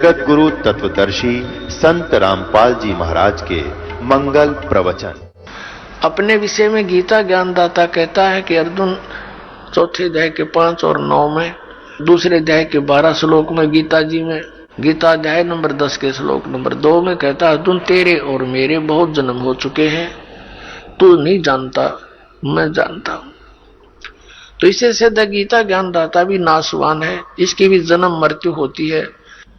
जगत गुरु तत्वदर्शी संत रामपाल जी महाराज के मंगल प्रवचन। अपने विषय में गीता ज्ञानदाता कहता है कि अर्जुन चौथे अध्याय के 5 और 9 में, दूसरे अध्याय के 12 श्लोक में गीता जी में, गीता अध्याय नंबर 10 के श्लोक नंबर 2 में कहता है, अर्जुन तेरे और मेरे बहुत जन्म हो चुके हैं, तू नहीं जानता, मैं जानता हूं। तो इसे सिद्ध गीता ज्ञानदाता भी नाशवान है, इसकी भी जन्म मृत्यु होती है।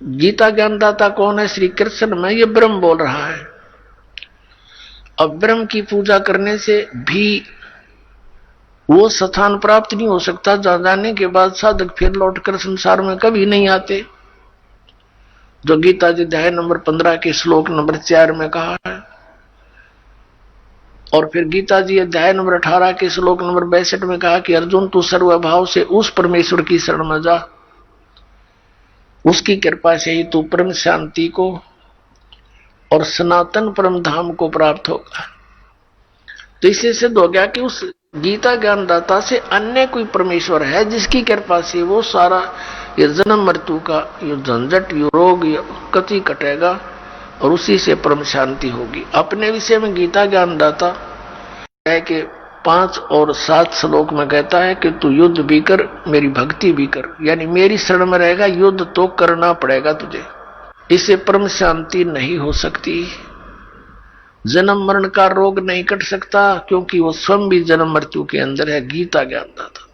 गीता ज्ञानदाता कौन है? श्री कृष्ण में ये ब्रह्म बोल रहा है। अब ब्रह्म की पूजा करने से भी वो स्थान प्राप्त नहीं हो सकता जहां जाने के बाद साधक फिर लौटकर संसार में कभी नहीं आते, जो गीता जी अध्याय नंबर 15 के श्लोक नंबर 4 में कहा है। और फिर गीता जी अध्याय नंबर 18 के श्लोक नंबर 62 में कहा कि अर्जुन तू सर्वभाव से उस परमेश्वर की शरण में जा, उसकी कृपा से ही तू परम शांति को और सनातन परम धाम को प्राप्त होगा। तो इससे सिद्ध हो गया कि उस गीता ज्ञानदाता से अन्य कोई परमेश्वर है जिसकी कृपा से वो सारा ये जन्म मृत्यु का ये झंझट, ये रोग, ये कति कटेगा और उसी से परम शांति होगी। अपने विषय में गीता ज्ञानदाता है कि 5 और 7 श्लोक में कहता है कि तू युद्ध भी कर, मेरी भक्ति भी कर, यानी मेरी शरण में रहेगा, युद्ध तो करना पड़ेगा तुझे, इससे परम शांति नहीं हो सकती। जन्म मरण का रोग नहीं कट सकता क्योंकि वो स्वयं भी जन्म मृत्यु के अंदर है, गीता ज्ञानदाता।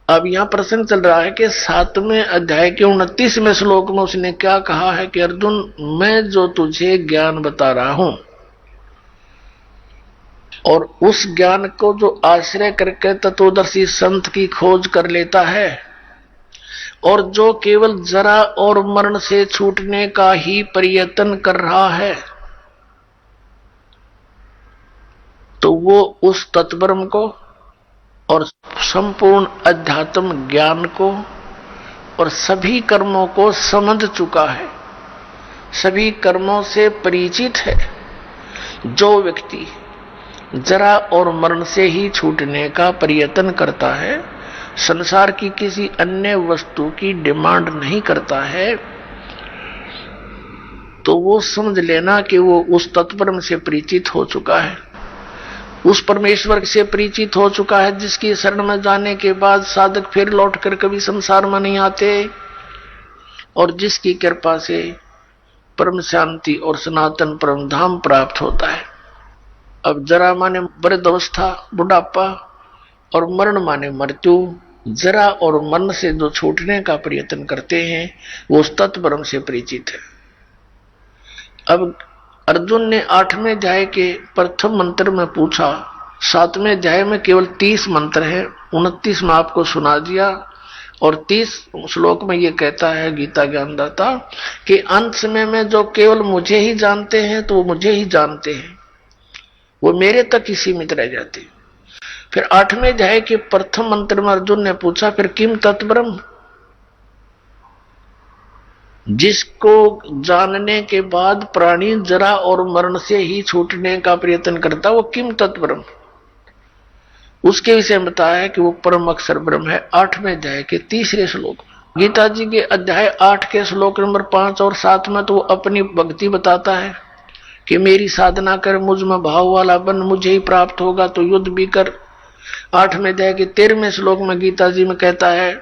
अब यहां प्रश्न चल रहा है कि 7वें अध्याय के 29वें श्लोक में उसने क्या कहा है कि अर्जुन मैं जो तुझे ज्ञान बता रहा हूं और उस ज्ञान को जो आश्रय करके तत्वदर्शी संत की खोज कर लेता है और जो केवल जरा और मरण से छूटने का ही प्रयत्न कर रहा है, तो वो उस तत्ब्रह्म को और संपूर्ण अध्यात्म ज्ञान को और सभी कर्मों को समझ चुका है, सभी कर्मों से परिचित है। जो व्यक्ति जरा और मरण से ही छूटने का प्रयत्न करता है, संसार की किसी अन्य वस्तु की डिमांड नहीं करता है, तो वो समझ लेना कि वो उस तत्ब्रह्म से परिचित हो चुका है, उस परमेश्वर से परिचित हो चुका है जिसकी शरण में जाने के बाद साधक फिर लौटकर कभी संसार में नहीं आते और जिसकी कृपा से परम शांति और सनातन परम धाम प्राप्त होता है। अब जरा माने वृद्धावस्था, बुढ़ापा, और मरण माने मृत्यु। जरा और मरण से जो छूटने का प्रयत्न करते हैं वो उस तत्ब्रह्म से परिचित है। अब अर्जुन ने 8वें अध्याय के प्रथम मंत्र में पूछा, 7वें अध्याय में केवल 30 मंत्र हैं, 29 में आपको सुना दिया और 30 श्लोक में ये कहता है गीता ज्ञानदाता कि अंत समय में जो केवल मुझे ही जानते हैं तो वो मुझे ही जानते हैं, वो मेरे तक ही सीमित रह जाते। फिर 8वें अध्याय के प्रथम मंत्र में अर्जुन ने पूछा, फिर किम तत्ब्रह्म, जिसको जानने के बाद प्राणी जरा और मरण से ही छूटने का प्रयत्न करता, वो किम तत्ब्रह्म, उसके विषय में बताया है कि वो परम अक्षर ब्रह्म है। 8वें अध्याय के 3रे श्लोक में। गीता जी के अध्याय 8 के श्लोक नंबर 5 और 7 में तो वो अपनी भक्ति बताता है कि मेरी साधना कर, मुझ में भाव वाला बन, मुझे ही प्राप्त होगा, तो युद्ध भी कर। 8वें अध्याय के 13वें श्लोक में गीता जी में कहता है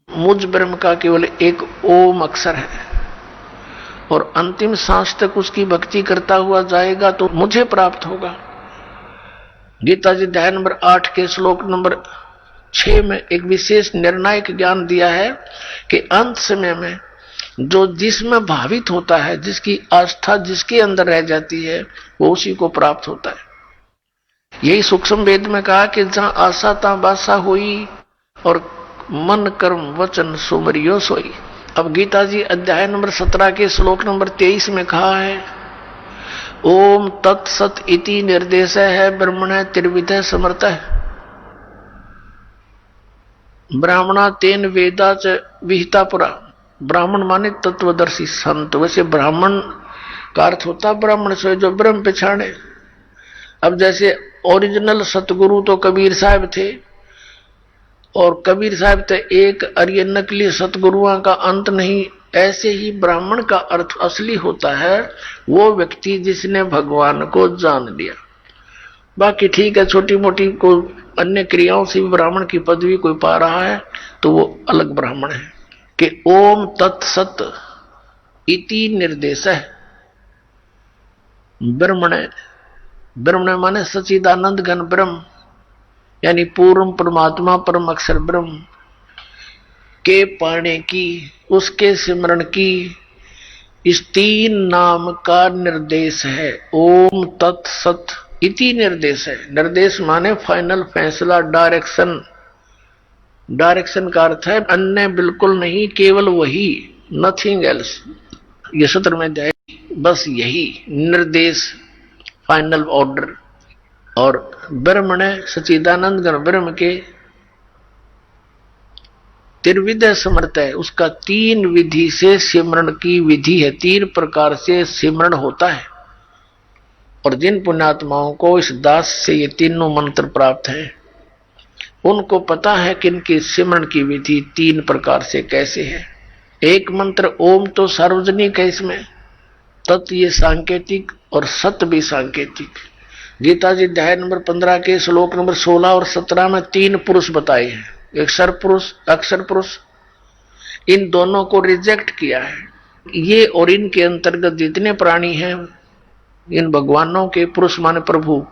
मुझ ब्रह्म का केवल एक ओम अक्षर है और अंतिम सांस तक उसकी भक्ति करता हुआ जाएगा तो मुझे प्राप्त होगा। गीता जी अध्याय नंबर 8 के श्लोक नंबर 6 में एक विशेष निर्णायक ज्ञान दिया है कि अंत समय में जो जिसमें भावित होता है, जिसकी आस्था जिसके अंदर रह जाती है, वो उसी को प्राप्त होता है। यही सूक्ष्म वेद में कहा कि जहां आशा तहां बासा हुई और मन कर्म वचन सुमरियो सोई। अब गीता जी अध्याय नंबर 17 के श्लोक नंबर 23 में कहा है ओम तत्सत इति निर्देश है ब्रह्मण त्रिविध समर्थ ब्राह्मणा तेन वेदा च विहिता पुरा। ब्राह्मण माने तत्वदर्शी संत, वैसे ब्राह्मण का अर्थ होता ब्राह्मण से जो ब्रह्म पहचाने। अब जैसे ओरिजिनल सतगुरु तो कबीर साहब थे और कबीर साहब थे एक, और ये नकली सतगुरुओं का अंत नहीं ऐसे ही ब्राह्मण का अर्थ असली होता है वो व्यक्ति जिसने भगवान को जान लिया। बाकी ठीक है, छोटी मोटी कोई अन्य क्रियाओं से भी ब्राह्मण की पदवी कोई पा रहा है तो वो अलग ब्राह्मण है। कि ओम तत्सत इति निर्देश है। ब्रह्मण माने सच्चिदानंद घन ब्रह्म, यानी पूर्ण परमात्मा परम अक्षर ब्रह्म के पाने की, उसके सिमरण की इस तीन नाम का निर्देश है। ओम तत्सत इति निर्देश है। निर्देश माने फाइनल, फैसला, डायरेक्शन। डायरेक्शन का अर्थ है अन्य बिल्कुल नहीं, केवल वही, नथिंग एल्स। ये सूत्र में जाए बस यही निर्देश, फाइनल ऑर्डर। और ब्रह्म ने सच्चिदानंद घन ब्रह्म के त्रिविध समर्थ है, उसका तीन विधि से सिमरण की विधि है, तीन प्रकार से सिमरण होता है। और जिन पुण्यात्माओं को इस दास से ये तीनों मंत्र प्राप्त हैं उनको पता है कि इनकी सिमरण की विधि तीन प्रकार से कैसे है। एक मंत्र ओम तो सार्वजनिक है, इसमें तत् ये सांकेतिक और सत भी सांकेतिक। गीता जी अध्याय नंबर 15 के श्लोक नंबर 16 और 17 में तीन पुरुष बताए हैं, एक सर पुरुष, अक्षर पुरुष। इन दोनों को रिजेक्ट किया है। ये और इनके अंतर्गत जितने प्राणी हैं, इन भगवानों के, पुरुष माने प्रभु,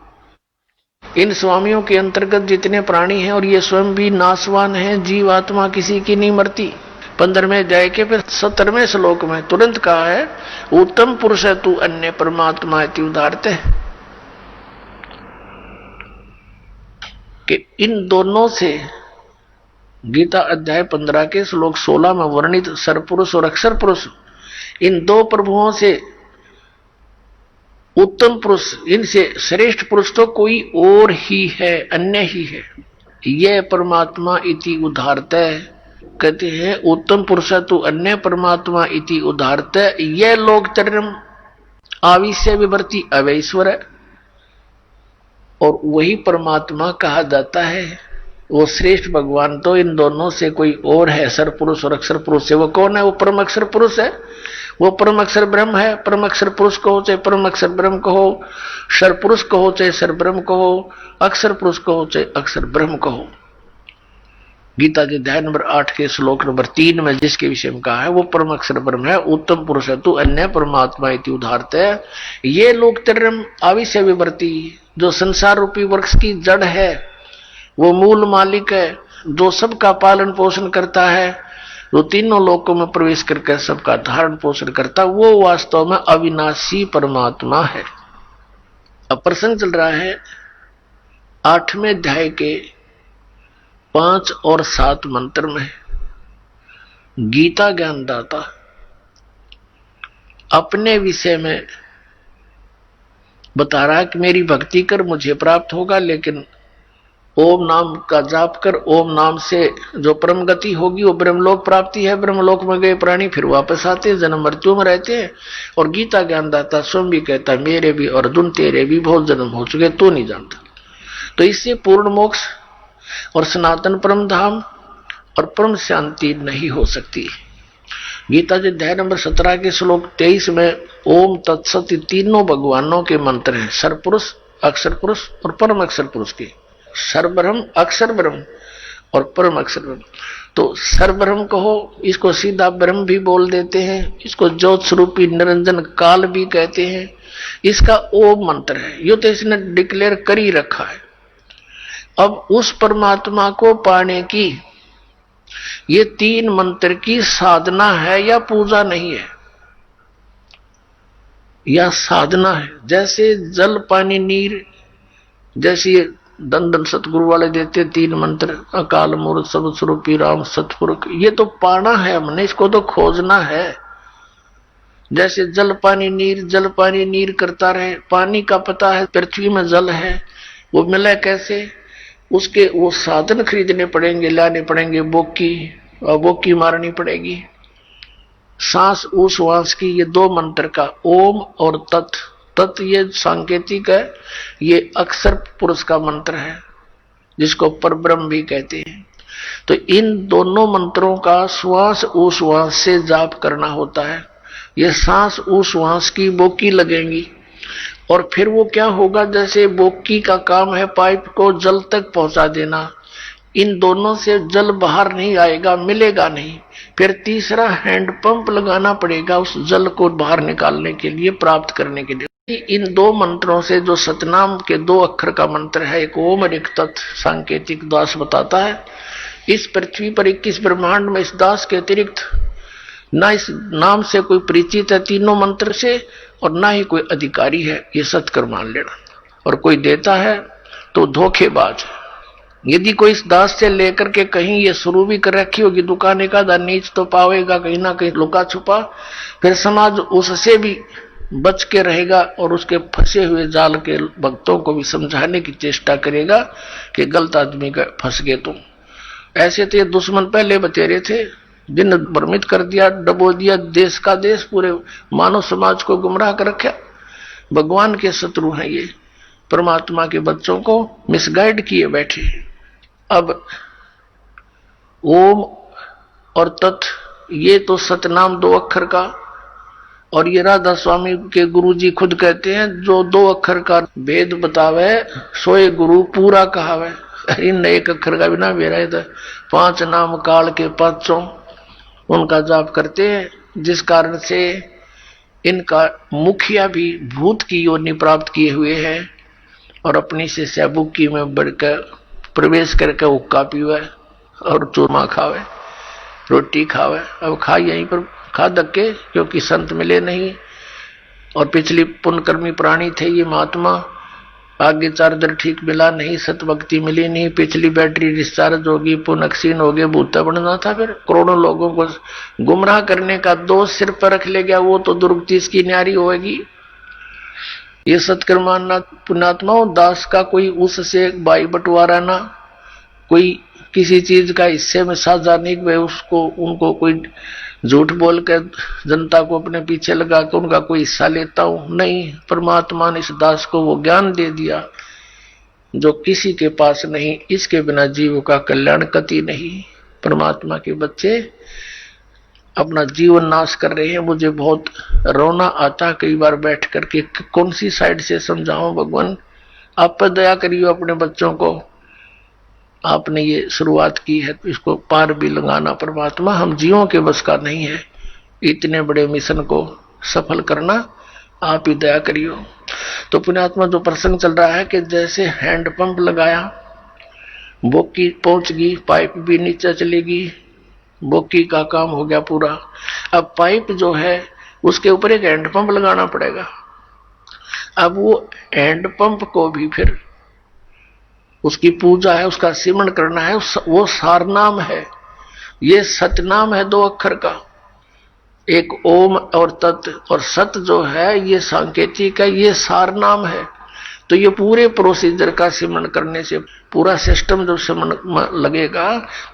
इन स्वामियों के अंतर्गत जितने प्राणी हैं, और ये स्वयं भी नाशवान हैं, जीव आत्मा किसी की नहीं मरती। 15वें अध्याय के फिर 17वें श्लोक में तुरंत कहा है उत्तम पुरुष है तू अन्य परमात्मा है उदारते है। कि इन दोनों से गीता अध्याय 15 के श्लोक 16 में वर्णित सरपुरुष और अक्षर पुरुष, इन दो प्रभुओं से उत्तम पुरुष, इनसे श्रेष्ठ पुरुष तो कोई और ही है, अन्य ही है। यह परमात्मा इति उदारत, कहते हैं उत्तम पुरुष तो अन्य परमात्मा इति उदारत, यह लोकचर्यम आविश्य विवर्ती अवैश्वर है। और वही परमात्मा कहा जाता है, वो श्रेष्ठ भगवान तो इन दोनों से कोई और है, सर पुरुष और अक्षर पुरुष से। वो कौन है? वो परम अक्षर पुरुष है, वो परम अक्षर ब्रह्म है। परम अक्षर पुरुष कहो चाहे परम अक्षर ब्रह्म कहो, सर पुरुष कहो चाहे सर ब्रह्म कहो, अक्षर पुरुष कहो चाहे अक्षर ब्रह्म कहो। गीता के अध्याय नंबर 8 के श्लोक नंबर 3 में जिसके विषय में कहा है वो परम अक्षर ब्रह्म है, उत्तम पुरुष है तू अन्य परमात्मा इति उदारत है। ये लोकचर्यम आविश्य विवर्ती, जो संसार रूपी वृक्ष की जड़ है, वो मूल मालिक है, जो सबका पालन पोषण करता है, जो तीनों लोकों में प्रवेश करके सबका धारण पोषण करता, वो वास्तव में अविनाशी परमात्मा है। अब प्रसंग चल रहा है 8वें अध्याय के 5 और 7 मंत्र में। गीता ज्ञानदाता अपने विषय में बता रहा है कि मेरी भक्ति कर मुझे प्राप्त होगा, लेकिन ओम नाम का जाप कर, ओम नाम से जो परम गति होगी वो ब्रह्मलोक प्राप्ति है। ब्रह्मलोक में गए प्राणी फिर वापस आते हैं, जन्म मृत्यु में रहते हैं। और गीता ज्ञानदाता स्वयं भी कहता है मेरे भी और अर्जुन तेरे भी बहुत जन्म हो चुके, तो नहीं जानता। तो इससे पूर्ण मोक्ष और सनातन परम धाम और परम शांति नहीं हो सकती। गीता जी अध्याय नंबर 17 के श्लोक 23 में ओम तत्सत तीनों भगवानों के मंत्र हैं, सर पुरुष, अक्षर पुरुष और परम अक्षर पुरुष के। सर ब्रह्म, अक्षर ब्रह्म और परम अक्षर ब्रह्म। तो सर ब्रह्म कहो, इसको सीधा ब्रह्म भी बोल देते हैं, इसको ज्योत स्वरूपी निरंजन काल भी कहते हैं। इसका ओम मंत्र है, यो तो इसने डिक्लेयर कर ही रखा है। अब उस परमात्मा को पाने की ये 3 मंत्र की साधना है या पूजा नहीं है, या साधना है। जैसे जल पानी नीर, जैसे दंदन सतगुरु वाले देते 3 मंत्र, अकाल मूर्त सब स्वरूपी राम सतपुरुष, ये तो पाना है हमने, इसको तो खोजना है। जैसे जल पानी नीर करता रहे, पानी का पता है पृथ्वी में जल है, वो मिले कैसे, उसके वो साधन खरीदने पड़ेंगे, लाने पड़ेंगे, बोकी मारनी पड़ेगी, सांस उस वास की। ये 2 मंत्र का ओम और तत् ये सांकेतिक है, ये अक्षर पुरुष का मंत्र है जिसको परब्रह्म भी कहते हैं। तो इन दोनों मंत्रों का श्वास उश्वास से जाप करना होता है। ये सांस उश्वास की बोकी लगेंगी और फिर वो क्या होगा, जैसे बोकी का काम है पाइप को जल तक पहुंचा देना, इन दोनों से जल बाहर नहीं आएगा, मिलेगा नहीं। फिर तीसरा हैंड पंप लगाना पड़ेगा उस जल को बाहर निकालने के लिए, प्राप्त करने के लिए। इन दो मंत्रों से, जो सतनाम के 2 अक्षर का मंत्र है, एक ओम और एक तत्, सांकेतिक दास बताता है इस पृथ्वी पर 21 ब्रह्मांड में इस दास के अतिरिक्त ना इस नाम से कोई परिचित है तीनों मंत्र से, और ना ही कोई अधिकारी है, ये सत्कर मान लेना। और कोई देता है तो धोखेबाज है। यदि कोई इस दास से लेकर के कहीं ये शुरू भी कर रखी होगी दुकान का नीच तो पावेगा कहीं ना कहीं लुका छुपा, फिर समाज उससे भी बच के रहेगा और उसके फंसे हुए जाल के भक्तों को भी समझाने की चेष्टा करेगा कि गलत आदमी का फंस गए तुम। ऐसे तो ये दुश्मन पहले बतेरे थे, दिन भ्रमित कर दिया, डबो दिया देश का देश, पूरे मानव समाज को गुमराह कर रखा। भगवान के शत्रु हैं ये, परमात्मा के बच्चों को मिसगाइड किए बैठे। अब ओम और तत्, ये तो सतनाम 2 अक्षर का, और ये राधा स्वामी के गुरुजी खुद कहते हैं जो 2 अक्षर का भेद बतावे सोए गुरु पूरा कहावे। इन 1 अक्षर का बिना बेरा था, 5 नाम काल के 5 उनका जाप करते हैं, जिस कारण से इनका मुखिया भी भूत की योनि प्राप्त किए हुए हैं और अपनी से सैबुकी में बढ़कर प्रवेश करके हुक्का पीवे और चूरमा खावे, रोटी खावे। अब खा यहीं पर खा धक्के, क्योंकि संत मिले नहीं और पिछली पुण्यकर्मी प्राणी थे ये महात्मा, आगे चार्जर ठीक मिला नहीं, सतभक्ति मिली नहीं, पिछली बैटरी डिस्चार्ज होगी, पुनः क्षीण हो गए, भूता बनना था। फिर करोड़ों लोगों को गुमराह करने का दोष सिर पर रख ले गया, वो तो दुर्गति इसकी न्यारी होगी। ये सत्कर्माना पुण्यात्मा दास का कोई उससे भाई बंटवारा ना, कोई किसी चीज का हिस्से में साझा नहीं, वे उसको उनको कोई झूठ बोलकर जनता को अपने पीछे लगा कर उनका कोई हिस्सा लेता हूं, नहीं। परमात्मा ने इस दास को वो ज्ञान दे दिया जो किसी के पास नहीं, इसके बिना जीव का कल्याण कति नहीं। परमात्मा के बच्चे अपना जीवन नाश कर रहे हैं। मुझे बहुत रोना आता कई बार बैठ करके, कौन सी साइड से समझाऊं भगवान, आप पर दया करिए अपने बच्चों को। आपने ये शुरुआत की है तो इसको पार भी लगाना परमात्मा, हम जीवों के बस का नहीं है इतने बड़े मिशन को सफल करना, आप ही दया करियो। तो पुण्यात्मा जो प्रसंग चल रहा है कि जैसे हैंड पंप लगाया, बोकी पहुंच गई, पाइप भी नीचे चलेगी, बोकी का काम हो गया पूरा। अब पाइप जो है उसके ऊपर एक हैंड पंप लगाना पड़ेगा। अब वो हैंड पंप को भी फिर उसकी पूजा है, उसका सिमरण करना है, वो सारनाम है, ये सतनाम है 2 अक्षर का, एक ओम और तत्, और सत जो है ये सांकेतिक है, ये सारनाम है। तो ये पूरे प्रोसीजर का सिमरण करने से पूरा सिस्टम जब सिमरण लगेगा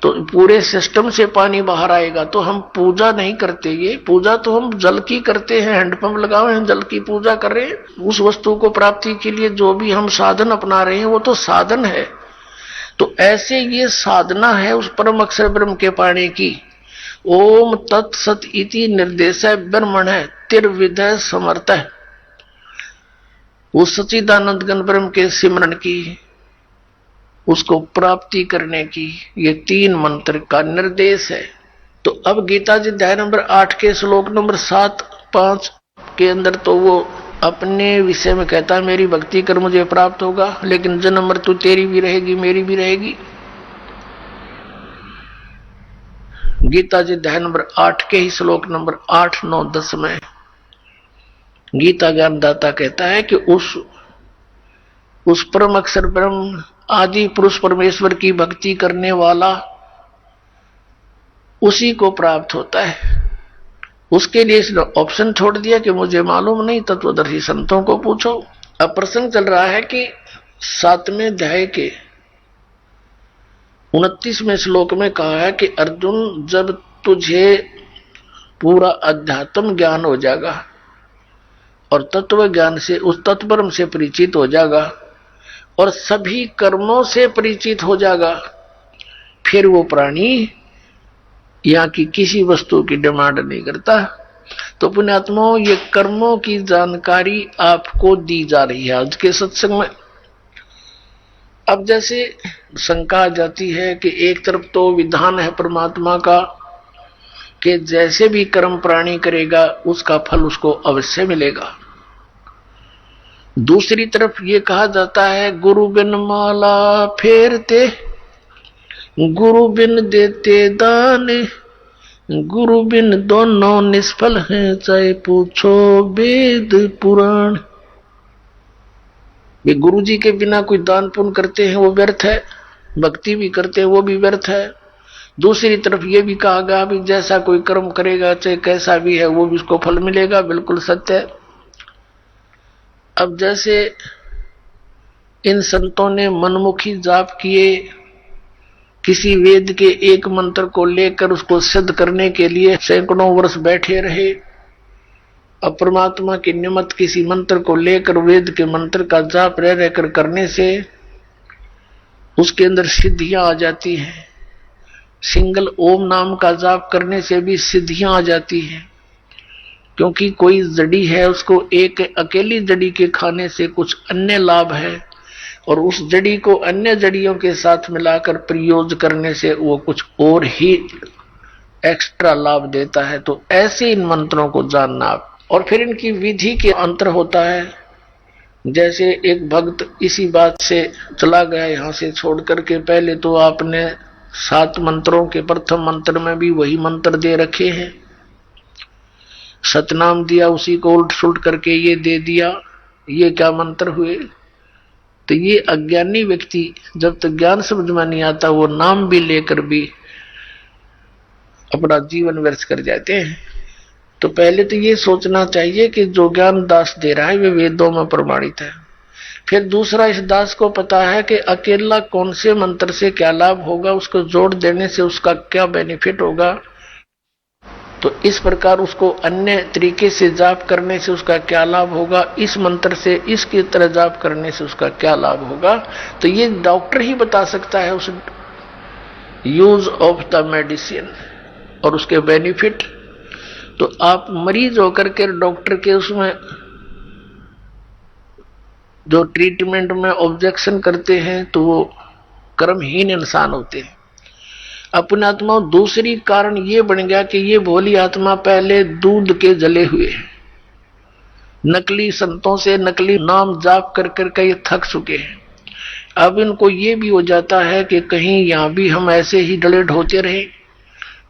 तो पूरे सिस्टम से पानी बाहर आएगा। तो हम पूजा नहीं करते, ये पूजा तो हम जल की करते हैं, हैंडपंप लगाए हैं, जल की पूजा कर रहे हैं। उस वस्तु को प्राप्ति के लिए जो भी हम साधन अपना रहे हैं वो तो साधन है। तो ऐसे ये साधना है उस परम अक्षर ब्रह्म के पाने की। ओम तत्सत इति निर्देश ब्रह्मण है तिर्विधय समर्थ है, उस सच्चिदानंद घन ब्रह्म के सिमरण की, उसको प्राप्ति करने की ये 3 मंत्र का निर्देश है। तो अब गीता जी अध्याय नंबर 8 के श्लोक नंबर 7-5 के अंदर तो वो अपने विषय में कहता है मेरी भक्ति कर मुझे प्राप्त होगा, लेकिन जन्म मृत्यु तेरी भी रहेगी मेरी भी रहेगी। गीता जी अध्याय नंबर 8 के ही श्लोक नंबर 8, 9, 10 में गीता ज्ञानदाता कहता है कि उस परम अक्षर ब्रह्म आदि पुरुष परमेश्वर की भक्ति करने वाला उसी को प्राप्त होता है। उसके लिए इसने ऑप्शन छोड़ दिया कि मुझे मालूम नहीं, तत्वदर्शी संतों को पूछो। अब प्रसंग चल रहा है कि 7वें अध्याय के 29वें श्लोक में कहा है कि अर्जुन जब तुझे पूरा अध्यात्म ज्ञान हो जाएगा और तत्व ज्ञान से उस तत्परम से परिचित हो जाएगा और सभी कर्मों से परिचित हो जाएगा, फिर वो प्राणी यहाँ की किसी वस्तु की डिमांड नहीं करता। तो पुण्यात्माओं, ये कर्मों की जानकारी आपको दी जा रही है आज के सत्संग में। अब जैसे शंका आ जाती है कि एक तरफ तो विधान है परमात्मा का कि जैसे भी कर्म प्राणी करेगा उसका फल उसको अवश्य मिलेगा, दूसरी तरफ ये कहा जाता है गुरु बिन माला फेरते, गुरु बिन देते दान, गुरु बिन दोनों निष्फल हैं, चाहे पूछो वेद पुराण। ये गुरु जी के बिना कोई दान पुण्य करते हैं वो व्यर्थ है, भक्ति भी करते हैं वो भी व्यर्थ है। दूसरी तरफ ये भी कहा गया भी जैसा कोई कर्म करेगा चाहे कैसा भी है वो भी उसको फल मिलेगा, बिल्कुल सत्य है। अब जैसे इन संतों ने मनमुखी जाप किए, किसी वेद के एक मंत्र को लेकर उसको सिद्ध करने के लिए सैकड़ों वर्ष बैठे रहे। अब परमात्मा के निमित्त किसी मंत्र को लेकर वेद के मंत्र का जाप रह रहकर करने से उसके अंदर सिद्धियां आ जाती हैं। सिंगल ओम नाम का जाप करने से भी सिद्धियां आ जाती हैं, क्योंकि कोई जड़ी है उसको एक अकेली जड़ी के खाने से कुछ अन्य लाभ है और उस जड़ी को अन्य जड़ियों के साथ मिलाकर प्रयोग करने से वो कुछ और ही एक्स्ट्रा लाभ देता है। तो ऐसे इन मंत्रों को जानना। और फिर इनकी विधि के अंतर होता है। जैसे एक भक्त इसी बात से चला गया यहाँ से छोड़ करके, पहले तो आपने 7 मंत्रों के प्रथम मंत्र में भी वही मंत्र दे रखे हैं, सतनाम दिया, उसी को उल्ट सुलट करके ये दे दिया, ये क्या मंत्र हुए। तो ये अज्ञानी व्यक्ति जब तक ज्ञान समझ में नहीं आता वो नाम भी लेकर भी अपना जीवन व्यर्थ कर जाते हैं। तो पहले तो ये सोचना चाहिए कि जो ज्ञान दास दे रहा है वे वेदों में प्रमाणित है। फिर दूसरा, इस दास को पता है कि अकेला कौन से मंत्र से क्या लाभ होगा, उसको जोड़ देने से उसका क्या बेनिफिट होगा। तो इस प्रकार उसको अन्य तरीके से जाप करने से उसका क्या लाभ होगा, इस मंत्र से इसकी तरह जाप करने से उसका क्या लाभ होगा। तो ये डॉक्टर ही बता सकता है उस यूज ऑफ द मेडिसिन और उसके बेनिफिट। तो आप मरीज होकर के डॉक्टर के उसमें जो ट्रीटमेंट में ऑब्जेक्शन करते हैं तो वो कर्महीन इंसान होते हैं। अपने आत्मा दूसरी कारण ये बन गया कि ये भोली आत्मा पहले दूध के जले हुए हैं, नकली संतों से नकली नाम जाप कर कर ये थक चुके हैं। अब इनको ये भी हो जाता है कि कहीं यहां भी हम ऐसे ही डले ढोते रहे।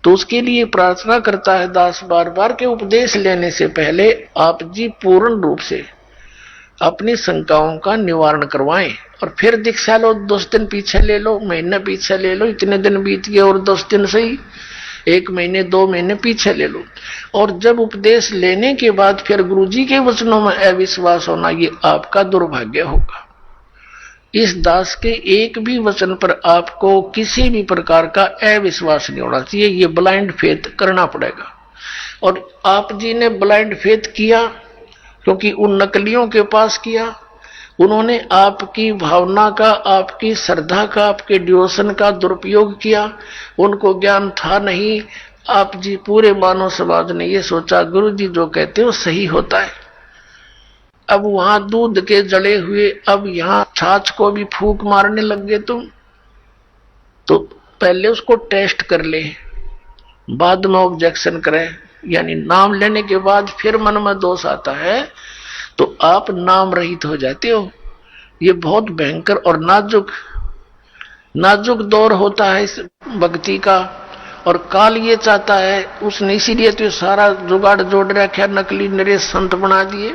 तो उसके लिए प्रार्थना करता है दास बार बार के उपदेश लेने से पहले आप जी पूर्ण रूप से अपनी शंकाओं का निवारण करवाएं और फिर दीक्षा लो। 10 दिन पीछे ले लो, महीना पीछे ले लो, इतने दिन बीत गए और 10 दिन सही, 1 महीने 2 महीने पीछे ले लो। और जब उपदेश लेने के बाद फिर गुरुजी के वचनों में अविश्वास होना, ये आपका दुर्भाग्य होगा। इस दास के एक भी वचन पर आपको किसी भी प्रकार का अविश्वास नहीं होना चाहिए, ये ब्लाइंड फेथ करना पड़ेगा। और आप जी ने ब्लाइंड फेथ किया क्योंकि उन नकलियों के पास किया, उन्होंने आपकी भावना का, आपकी श्रद्धा का, आपके डिवोशन का दुरुपयोग किया। उनको ज्ञान था नहीं। आप जी पूरे मानव समाज ने ये सोचा गुरु जी जो कहते हो सही होता है। अब वहां दूध के जड़े हुए, अब यहां छाछ को भी फूंक मारने लग गए तुम। तो पहले उसको टेस्ट कर ले, बाद में ऑब्जेक्शन करे। यानी नाम लेने के बाद फिर मन में दोष आता है तो आप नाम रहित हो जाते हो। ये बहुत भयंकर और नाजुक दौर होता है इस भक्ति का। और काल ये चाहता है, उसने इसीलिए तो सारा जुगाड़ जोड़ रखा, नकली नरेश संत बना दिए।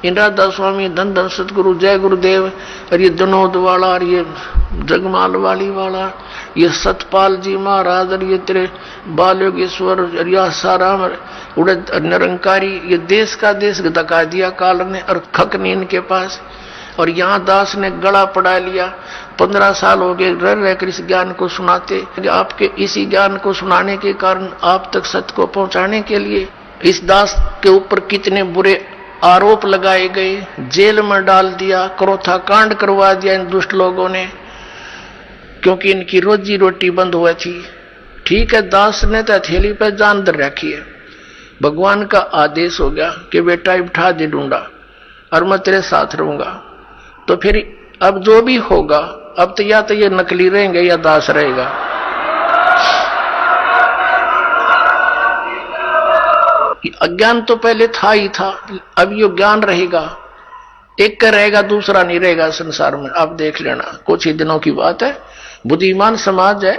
इंद्रादास स्वामी, धन धन सतगुरु, जय गुरुदेव, और ये जनोद वाला, और ये जगमाल वाली वाला, ये सतपाल जी महाराज, और ये तेरे बाल योगेश्वर, और यह साराम उड़े निरंकारी, ये देश का देश धका दिया काल ने और खक नहीं इनके पास। और यहाँ दास ने गला पड़ा लिया। 15 साल हो गए रह रहकर इस ज्ञान को सुनाते। आपके इसी ज्ञान को सुनाने के कारण आप तक सत्य को पहुंचाने के लिए इस दास के ऊपर कितने बुरे आरोप लगाए गए, जेल में डाल दिया, क्रोथा कांड करवा दिया इन दुष्ट लोगों ने क्योंकि इनकी रोजी रोटी बंद हुई थी। ठीक है, दास ने तो हथेली पर जान धर रखी है, भगवान का आदेश हो गया कि बेटा उठा दे डूंडा और मैं तेरे साथ रहूंगा। तो फिर अब जो भी होगा, अब तो या तो ये नकली रहेंगे या दास रहेगा। अज्ञान तो पहले था ही था, अब ये ज्ञान रहेगा, एक का रहेगा दूसरा नहीं रहेगा संसार में। आप देख लेना, कुछ ही दिनों की बात है। बुद्धिमान समाज है,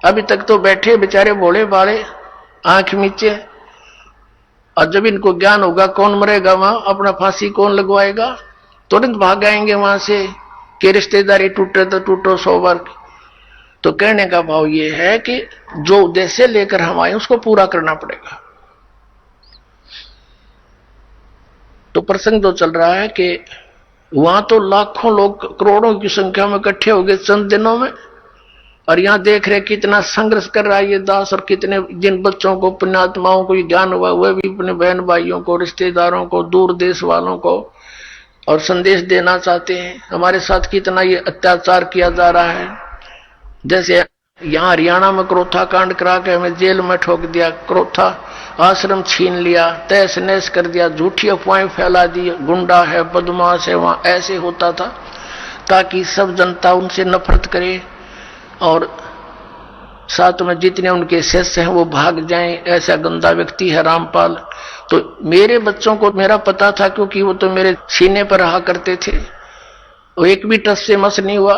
अभी तक तो बैठे बेचारे भोले भाले आंख मीचे, और जब इनको ज्ञान होगा कौन मरेगा वहां, अपना फांसी कौन लगवाएगा, तुरंत भाग आएंगे वहां से कि रिश्तेदारी टूटे तो टूटो 100 बार। तो कहने का भाव ये है कि जो उद्देश्य लेकर हम आए उसको पूरा करना पड़ेगा। तो प्रसंग जो चल रहा है कि वहां तो लाखों लोग करोड़ों की संख्या में इकट्ठे हो गए चंद दिनों में, और यहां देख रहे कितना संघर्ष कर रहा है ये दास, और कितने जिन बच्चों को पुण्यात्माओं को ज्ञान हुआ वह भी अपने बहन भाइयों को, रिश्तेदारों को, दूर देश वालों को और संदेश देना चाहते हैं। हमारे साथ कितना ये अत्याचार किया जा रहा है। जैसे यहाँ हरियाणा में क्रोथा कांड करा के हमें जेल में ठोक दिया, क्रोथा आश्रम छीन लिया, तहस नहस कर दिया, झूठी अफवाहें फैला दी, गुंडा है, बदमाश है, वहां ऐसे होता था ताकि सब जनता उनसे नफरत करे और साथ में जितने उनके शिष्य हैं वो भाग जाएं। ऐसा गंदा व्यक्ति है रामपाल। तो मेरे बच्चों को मेरा पता था, क्योंकि वो तो मेरे सीने पर रहा करते थे, वो एक भी टस से मस नहीं हुआ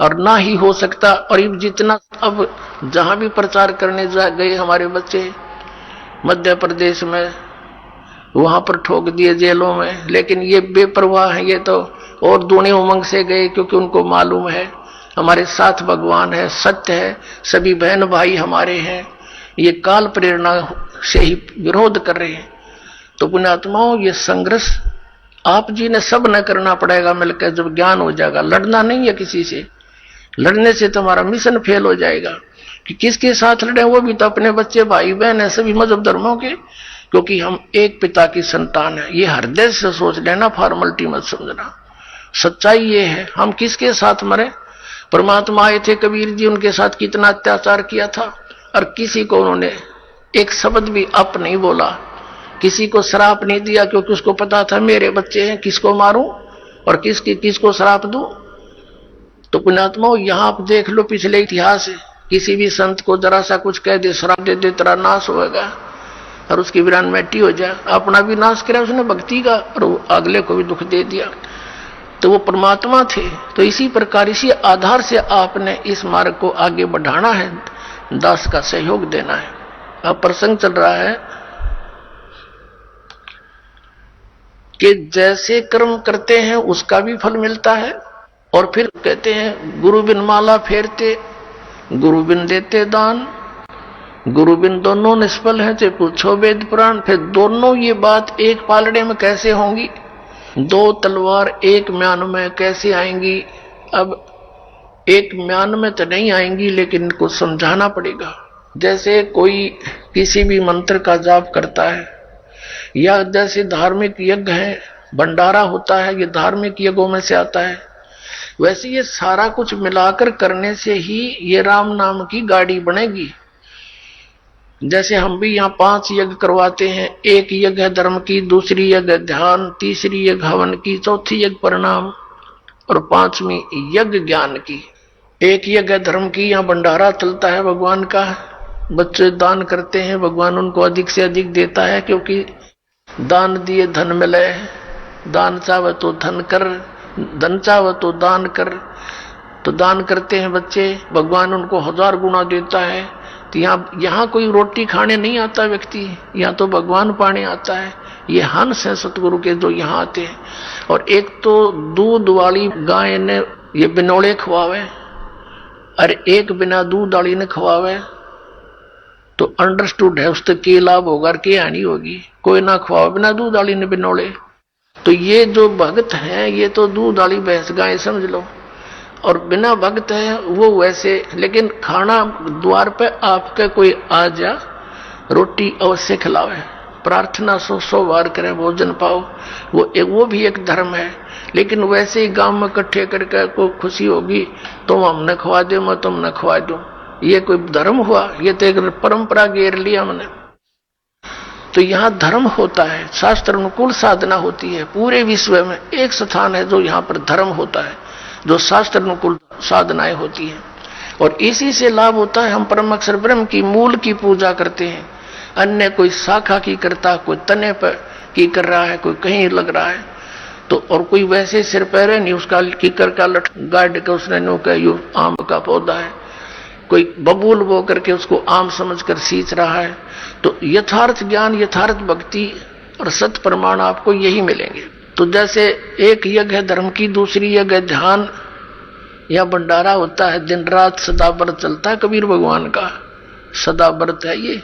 और ना ही हो सकता। और जितना अब जहां भी प्रचार करने गए हमारे बच्चे मध्य प्रदेश में, वहां पर ठोक दिए जेलों में। लेकिन ये बेपरवाह है, ये तो और दूनी उमंग से गए, क्योंकि उनको मालूम है हमारे साथ भगवान है, सत्य है, सभी बहन भाई हमारे हैं, ये काल प्रेरणा से ही विरोध कर रहे हैं। तो पुण्यात्माओं, ये संघर्ष आप जी ने सब न करना पड़ेगा मिलकर। जब ज्ञान हो जाएगा, लड़ना नहीं है किसी से, लड़ने से तुम्हारा मिशन फेल हो जाएगा। कि किसके साथ लड़े, वो भी तो अपने बच्चे भाई बहन है, सभी मजहब धर्मों के, क्योंकि हम एक पिता की संतान है। ये हृदय से सोच लेना, फॉर्मेलिटी मत समझना। सच्चाई ये है, हम किसके साथ मरे। परमात्मा आए थे कबीर जी, उनके साथ कितना अत्याचार किया था, और किसी को उन्होंने एक शब्द भी अप नहीं बोला, किसी को श्राप नहीं दिया, क्योंकि उसको पता था मेरे बच्चे हैं, किसको मारूं और किसको श्राप दूं। तो पुण्यात्माओं, यहां आप देख लो पिछले इतिहास, किसी भी संत को जरा सा कुछ कह दे, श्राप दे दे, तेरा नाश होगा और उसकी वीरान मिट्टी हो जाए। अपना भी नाश किया उसने भक्ति का, और अगले को भी दुख दे दिया। तो वो परमात्मा थे। तो इसी प्रकार, इसी आधार से आपने इस मार्ग को आगे बढ़ाना है, दास का सहयोग देना है। अब प्रसंग चल रहा है कि जैसे कर्म करते हैं उसका भी फल मिलता है। और फिर कहते हैं, गुरु बिन माला फेरते, गुरु बिन देते दान, गुरु बिन दोनों निष्फल है, चाहे पूछो वेद पुराण। फिर दोनों ये बात एक पालड़े में कैसे होंगी, दो तलवार एक म्यान में कैसे आएंगी। अब एक म्यान में तो नहीं आएंगी, लेकिन इनको समझाना पड़ेगा। जैसे कोई किसी भी मंत्र का जाप करता है, या जैसे धार्मिक यज्ञ है, भंडारा होता है, ये धार्मिक यज्ञों में से आता है। वैसे ये सारा कुछ मिलाकर करने से ही ये राम नाम की गाड़ी बनेगी। जैसे हम भी यहाँ 5 यज्ञ करवाते हैं, एक यज्ञ है धर्म की, दूसरी यज्ञ ध्यान, तीसरी यज्ञ हवन की, चौथी यज्ञ प्रणाम और 5वीं यज्ञ ज्ञान की। एक यज्ञ धर्म की, यहाँ भंडारा चलता है भगवान का, बच्चे दान करते हैं, भगवान उनको अधिक से अधिक देता है, क्योंकि दान दिए धन मिले, दान चाहे तो धन कर, धन चाहे तो दान कर। तो दान करते हैं बच्चे, भगवान उनको 1000 गुना देता है। तो यहाँ कोई रोटी खाने नहीं आता व्यक्ति, यहाँ तो भगवान पाने आता है। ये हंस है सतगुरु के जो यहाँ आते हैं। और एक तो दूध वाली गाय ने ये बिनोले खवावे, और एक बिना दूध वाली ने खवावे, तो अंडरस्टूड है उससे के लाभ होगा और के हानि होगी। कोई ना खवावे बिना दूध वाली ने बिनोले। तो ये जो भगत है, ये तो दूध वाली भैंस गाय समझ लो, और बिना भक्त है वो वैसे। लेकिन खाना द्वार पे आपके कोई आ जा, रोटी अवश्य खिलावे, प्रार्थना 100 बार करें भोजन पाओ, वो भी एक धर्म है। लेकिन वैसे ही गांव में इकट्ठे करके कोई खुशी होगी तो हमने खवा दे, मैं तुमने खवा दूं, ये कोई धर्म हुआ? ये तो एक परंपरा घेर लिया हमने। तो यहाँ धर्म होता है, शास्त्र अनुकूल साधना होती है। पूरे विश्व में एक स्थान है जो यहाँ पर धर्म होता है, जो शास्त्र अनुकूल साधनाएं होती हैं, और इसी से लाभ होता है। हम परम अक्षर ब्रह्म की मूल की पूजा करते हैं, अन्य कोई शाखा की करता, कोई तने पर की कर रहा है, कोई कहीं लग रहा है, तो और कोई वैसे सिर पैर नहीं उसका कीकर का लट गाड़ के उसने नो का यू आम का पौधा है, कोई बबूल बो करके उसको आम समझकर सींच रहा है। तो यथार्थ ज्ञान, यथार्थ भक्ति और सत प्रमाण आपको यही मिलेंगे। तो जैसे एक यज्ञ है धर्म की, दूसरी यज्ञ ध्यान या भंडारा होता है, दिन रात सदा व्रत चलता है। कबीर भगवान का सदा व्रत है ये,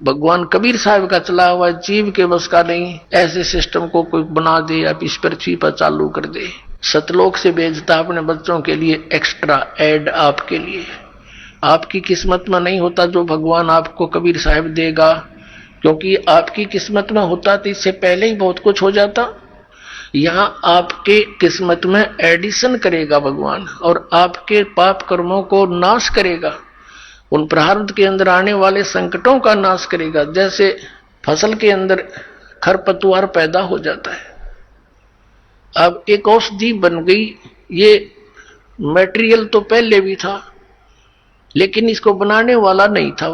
भगवान कबीर साहब का चला हुआ जीव के बस का नहीं। ऐसे सिस्टम को कोई बना दे या इस पृथ्वी पर चालू कर दे, सतलोक से भेजता अपने बच्चों के लिए एक्स्ट्रा ऐड आपके लिए। आपकी किस्मत में नहीं होता जो भगवान आपको कबीर साहब देगा, क्योंकि आपकी किस्मत में होता तो इससे पहले ही बहुत कुछ हो जाता। यहाँ आपके किस्मत में एडिशन करेगा भगवान, और आपके पाप कर्मों को नाश करेगा, उन प्रारब्ध के अंदर आने वाले संकटों का नाश करेगा। जैसे फसल के अंदर खरपतवार पैदा हो जाता है, अब एक औषधि बन गई। ये मटेरियल तो पहले भी था, लेकिन इसको बनाने वाला नहीं था।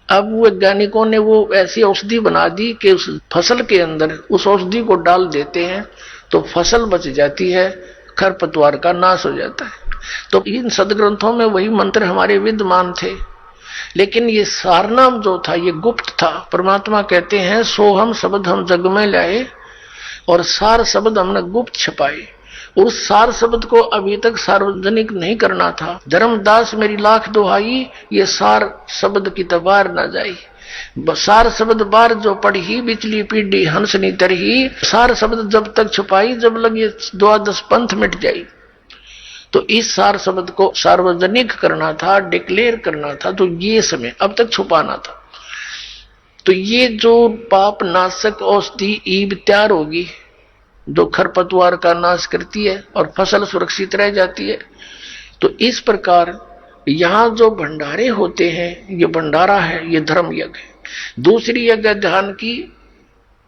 अब वैज्ञानिकों ने वो ऐसी औषधि बना दी कि उस फसल के अंदर उस औषधि को डाल देते हैं तो फसल बच जाती है, खरपतवार का नाश हो जाता है। तो इन सदग्रंथों में वही मंत्र हमारे विद्यमान थे, लेकिन ये सारनाम जो था ये गुप्त था। परमात्मा कहते हैं सोहम शब्द हम जग में लाए, और सार शब्द हमने गुप्त छपाए। उस सार शब्द को अभी तक सार्वजनिक नहीं करना था। धर्मदास मेरी लाख दुहाई, ये सार शब्द की तबार ना जाई। सार शब्द बार जो पढ़ी, बिचली पीढ़ी हंसनी तरही। सार शब्द जब तक छुपाई, जब लगे द्वादश पंथ मिट जाई। तो इस सार शब्द को सार्वजनिक करना था, डिक्लेयर करना था, तो ये समय अब तक छुपाना था। तो ये जो पाप नाशक औषधि ईब तैयार होगी, जो खरपतवार का नाश करती है और फसल सुरक्षित रह जाती है। तो इस प्रकार यहाँ जो भंडारे होते हैं, ये भंडारा है, ये धर्म यज्ञ है। दूसरी यज्ञ ध्यान की,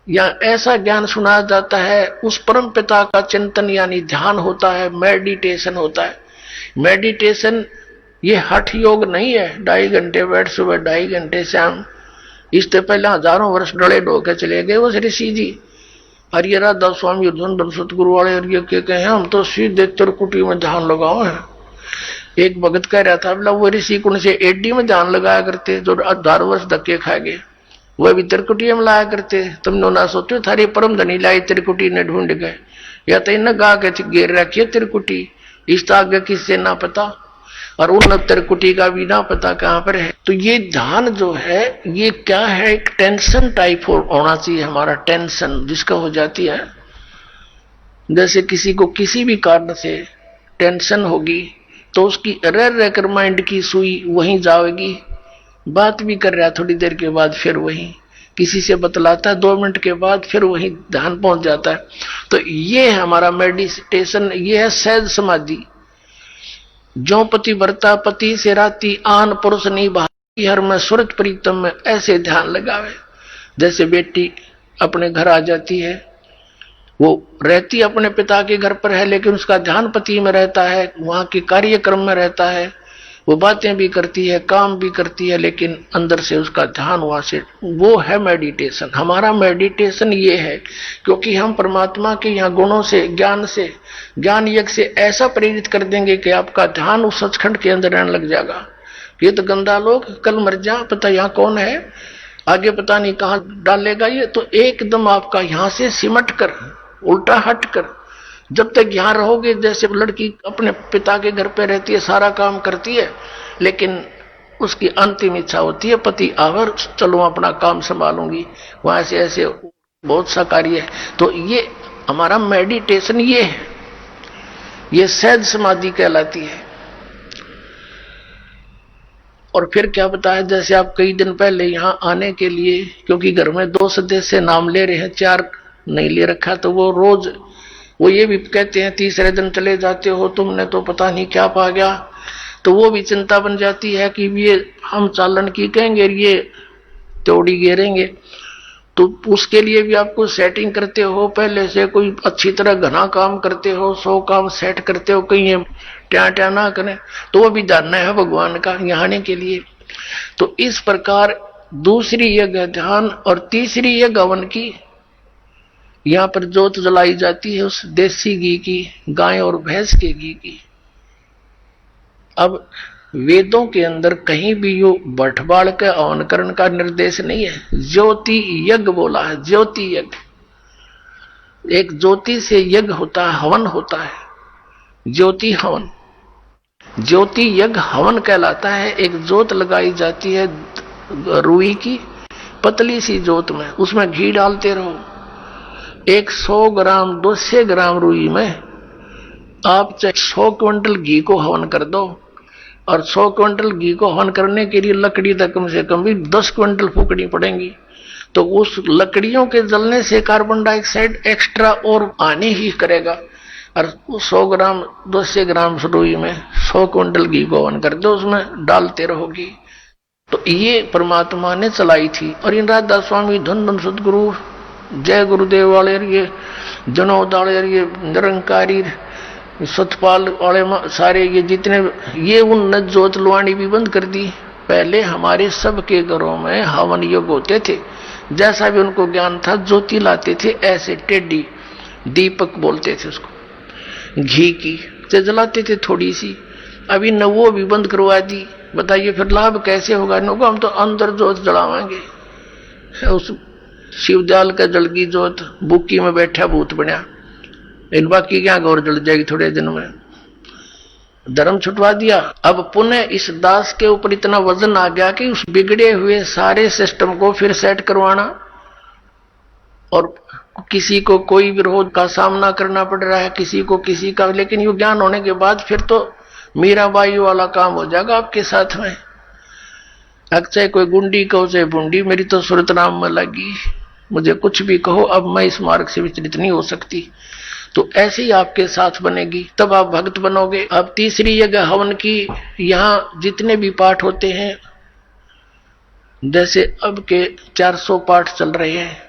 या ऐसा ज्ञान सुनाया जाता है, उस परम पिता का चिंतन यानी ध्यान होता है, मेडिटेशन होता है। मेडिटेशन ये हठ योग नहीं है, 2.5 घंटे बैठ सुबह, 2.5 घंटे शाम। इससे पहले हजारों वर्ष डड़े ढोके चले गए उस ऋषि जी, हरिय राधा स्वामी धन सतगुरु वाले, और ये कहते हैं हम तो सीधे त्रिकुटी में ध्यान लगाओ है। एक भगत कह रहा था, बोला वो ऋषि कुंड से एडी में ध्यान लगाया करते, जो 18 वर्ष धक्के खा गए, वह भी त्रिकुटी में लाया करते। तुम ना सोचो थारी परम धनी लाई त्रिकुटी ने ढूंढ गए, या तो इन गा के घेर रखिए त्रिकुटी, इस आगे किससे ना पता, और उन त्रिकुटी का भी ना पता कहां पर है। तो ये ध्यान जो है ये क्या है, एक टेंशन टाइप होना चाहिए हमारा, टेंशन जिसका हो जाती है। जैसे किसी को किसी भी कारण से टेंशन होगी तो उसकी रह रहकर माइंड की सुई वहीं जाएगी, बात भी कर रहा है, थोड़ी देर के बाद फिर वहीं किसी से बतलाता है, 2 मिनट के बाद फिर वहीं ध्यान पहुंच जाता है। तो ये हमारा मेडिटेशन, ये है सहज समाधि। जो पति वर्ता पति से राती, आन पुरुष नहीं भाई हर में सुरत प्रीतम में, ऐसे ध्यान लगावे। जैसे बेटी अपने घर आ जाती है, वो रहती अपने पिता के घर पर है, लेकिन उसका ध्यान पति में रहता है, वहां के कार्यक्रम में रहता है, वो बातें भी करती है, काम भी करती है, लेकिन अंदर से उसका ध्यान वहां से, वो है मेडिटेशन। हमारा मेडिटेशन ये है, क्योंकि हम परमात्मा के यहाँ गुणों से, ज्ञान यज्ञ से ऐसा प्रेरित कर देंगे कि आपका ध्यान उस सचखंड के अंदर रहने लग जाएगा। ये तो गंदा लोग, कल मर जा, पता यहाँ कौन है, आगे पता नहीं कहाँ डालेगा ये। तो एकदम आपका यहाँ से सिमट कर, उल्टा हट कर, जब तक यहाँ रहोगे, जैसे लड़की अपने पिता के घर पे रहती है, सारा काम करती है, लेकिन उसकी अंतिम इच्छा होती है पति आवर, चलो अपना काम संभालूंगी, वहां से ऐसे बहुत सा कार्य है। तो ये हमारा मेडिटेशन ये है, ये सहज समाधि कहलाती है। और फिर क्या बताया, जैसे आप कई दिन पहले यहाँ आने के लिए, क्योंकि घर में 2 सदस्य नाम ले रहे हैं, 4 नहीं ले रखा, तो वो रोज वो ये भी कहते हैं तीसरे दिन चले जाते हो, तुमने तो पता नहीं क्या पा गया। तो वो भी चिंता बन जाती है कि ये हम चालन की कहेंगे, ये त्योड़ी गिरेंगे। तो उसके लिए भी आपको सेटिंग करते हो, पहले से कोई अच्छी तरह घना काम करते हो, 100 काम सेट करते हो, कहीं ट्या ना करें। तो वो भी जानना है भगवान का यहाँ आने के लिए। तो इस प्रकार दूसरी यज्ञ ध्यान और तीसरी यज्ञ हवन की यहाँ पर जोत जलाई जाती है उस देसी घी की, गाय और भैंस के घी की। अब वेदों के अंदर कहीं भी यो बटबाड़ के हवन करने का निर्देश नहीं है। ज्योति यज्ञ बोला है, ज्योति यज्ञ। एक ज्योति से यज्ञ होता है, हवन होता है, ज्योति हवन। ज्योति यज्ञ हवन कहलाता है। एक जोत लगाई जाती है रुई की, पतली सी जोत में, उसमें घी डालते रहो। 100 ग्राम 200 ग्राम रुई में आप 100 क्विंटल घी को हवन कर दो। और 100 क्विंटल घी को हवन करने के लिए लकड़ी तक कम से कम भी 10 क्विंटल फूकनी पड़ेंगी। तो उस लकड़ियों के जलने से कार्बन डाइऑक्साइड एक्स्ट्रा और आने ही करेगा। और 100 ग्राम 200 ग्राम रुई में 100 क्विंटल घी को हवन कर दो, उसमें डालते रहोगी। तो ये परमात्मा ने चलाई थी। और इन राधा स्वामी धन धन सदगुरु जय गुरुदेव वाले, ये जनोद वाले, ये निरंकारी सतपाल वाले, सारे ये जितने, ये उन्नत जोत लुआनी भी बंद कर दी। पहले हमारे सबके घरों में हवन योग होते थे, जैसा भी उनको ज्ञान था ज्योति लाते थे, ऐसे टेढ़ी दीपक बोलते थे उसको, घी की से जलाते थे थोड़ी सी। अभी न वो भी बंद करवा दी। बताइए फिर लाभ कैसे होगा? नको हम तो अंदर जोत जलावाएंगे। उस शिवजाल का जल की जोत बुक्की में बैठा भूत बना, इन बाकी क्या गौर जल जाएगी थोड़े दिन में। धर्म छुटवा दिया। अब पुनः इस दास के ऊपर इतना वजन आ गया कि उस बिगड़े हुए सारे सिस्टम को फिर सेट करवाना, और किसी को कोई विरोध का सामना करना पड़ रहा है, किसी को किसी का। लेकिन ये ज्ञान होने के बाद फिर तो मीराबाई वाला काम हो जाएगा आपके साथ में। चाहे कोई गुंडी कहो चाहे बुंडी, मेरी तो सुरत नाम में लगी, मुझे कुछ भी कहो, अब मैं इस मार्ग से विचलित नहीं हो सकती। तो ऐसे ही आपके साथ बनेगी, तब आप भक्त बनोगे। अब तीसरी जगह हवन की, यहाँ जितने भी पाठ होते हैं, जैसे अब के 400 पाठ चल रहे हैं,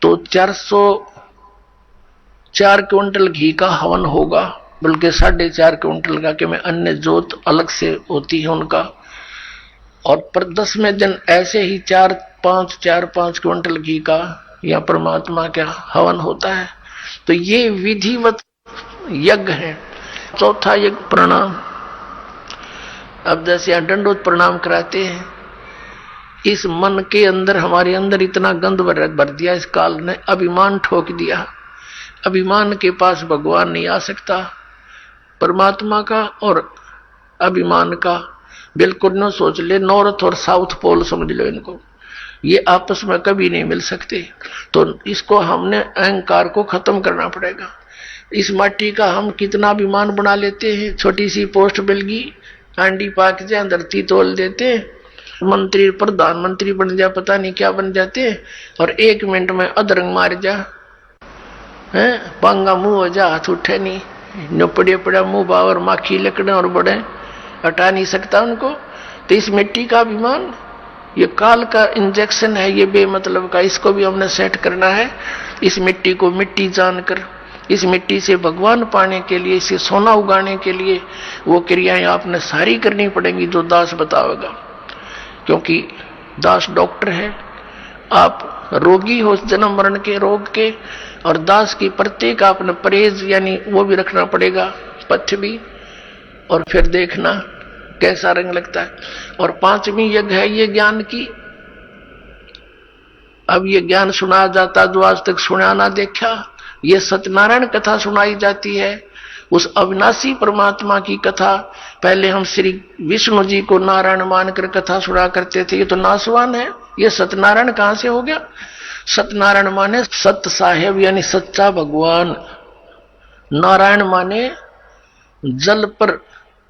तो 404 क्विंटल घी का हवन होगा, बल्कि 4.5 क्विंटल का, कि मैं अन्य जोत अलग से होती है उनका। और पर 10वें दिन ऐसे ही 4-5 क्विंटल घी का या परमात्मा का हवन होता है। तो ये विधिवत यज्ञ है। चौथा यज्ञ प्रणाम। अब जैसे यहाँ दंडोत प्रणाम कराते हैं, इस मन के अंदर, हमारे अंदर इतना गंद भर दिया इस काल ने, अभिमान ठोक दिया। अभिमान के पास भगवान नहीं आ सकता। परमात्मा का और अभिमान का बिल्कुल न सोच ले, नॉर्थ और साउथ पोल समझ लो इनको, ये आपस में कभी नहीं मिल सकते। तो इसको हमने अहंकार को खत्म करना पड़ेगा। इस माटी का हम कितना अभिमान बना लेते हैं, छोटी सी पोस्ट मिलगी, आंडी पाक जाए, धरती तोल देते हैं, मंत्री प्रधानमंत्री बन जा, पता नहीं क्या बन जाते, और 1 मिनट में अधरंग मार जा, है पांगा मुंह हो जा, हाथ उठे नहीं, न पड़े पड़ा मुंह बावर माखी लकड़े और बड़े, हटा नहीं सकता उनको। तो इस मिट्टी का अभिमान, ये काल का इंजेक्शन है, ये बेमतलब का, इसको भी हमने सेट करना है। इस मिट्टी को मिट्टी जानकर, इस मिट्टी से भगवान पाने के लिए, इसे सोना उगाने के लिए वो क्रियाएं आपने सारी करनी पड़ेंगी जो दास बतावेगा। क्योंकि दास डॉक्टर है, आप रोगी हो जन्म मरण के रोग के, और दास की प्रत्येक आपने परहेज यानी वो भी रखना पड़ेगा, पथ्य भी, और फिर देखना कैसा रंग लगता है। और 5वीं यज्ञ है ये ज्ञान की। अब ये ज्ञान सुनाया जाता जो आज तक सुना ना देखा, ये सत्यनारायण कथा सुनाई जाती है, उस अविनाशी परमात्मा की कथा। पहले हम श्री विष्णु जी को नारायण मानकर कथा सुना करते थे, ये तो नासवान है, ये सत्यनारायण कहां से हो गया? सत्यनारायण माने सत्य साहेब यानी सच्चा भगवान, नारायण माने जल पर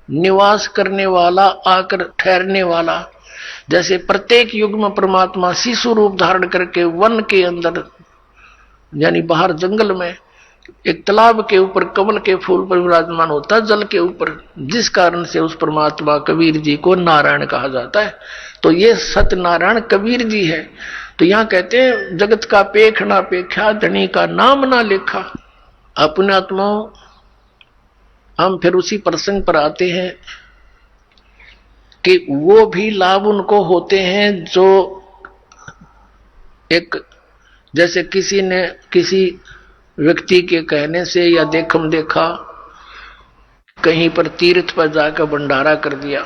निवास करने वाला, आकर ठहरने वाला। जैसे प्रत्येक युग में परमात्मा शिशु रूप धारण करके वन के अंदर यानी बाहर जंगल में एक तालाब के ऊपर कमल के फूल पर विराजमान होता है, जल के ऊपर, जिस कारण से उस परमात्मा कबीर जी को नारायण कहा जाता है। तो ये सत्यनारायण कबीर जी है। तो यहां कहते हैं जगत का पेख ना पेखा, धनी का नाम ना लेखा। अपने आत्माओं, हम फिर उसी प्रसंग पर आते हैं कि वो भी लाभ उनको होते हैं जो एक, जैसे किसी ने किसी व्यक्ति के कहने से या देखम देखा कहीं पर तीर्थ पर जाकर भंडारा कर दिया,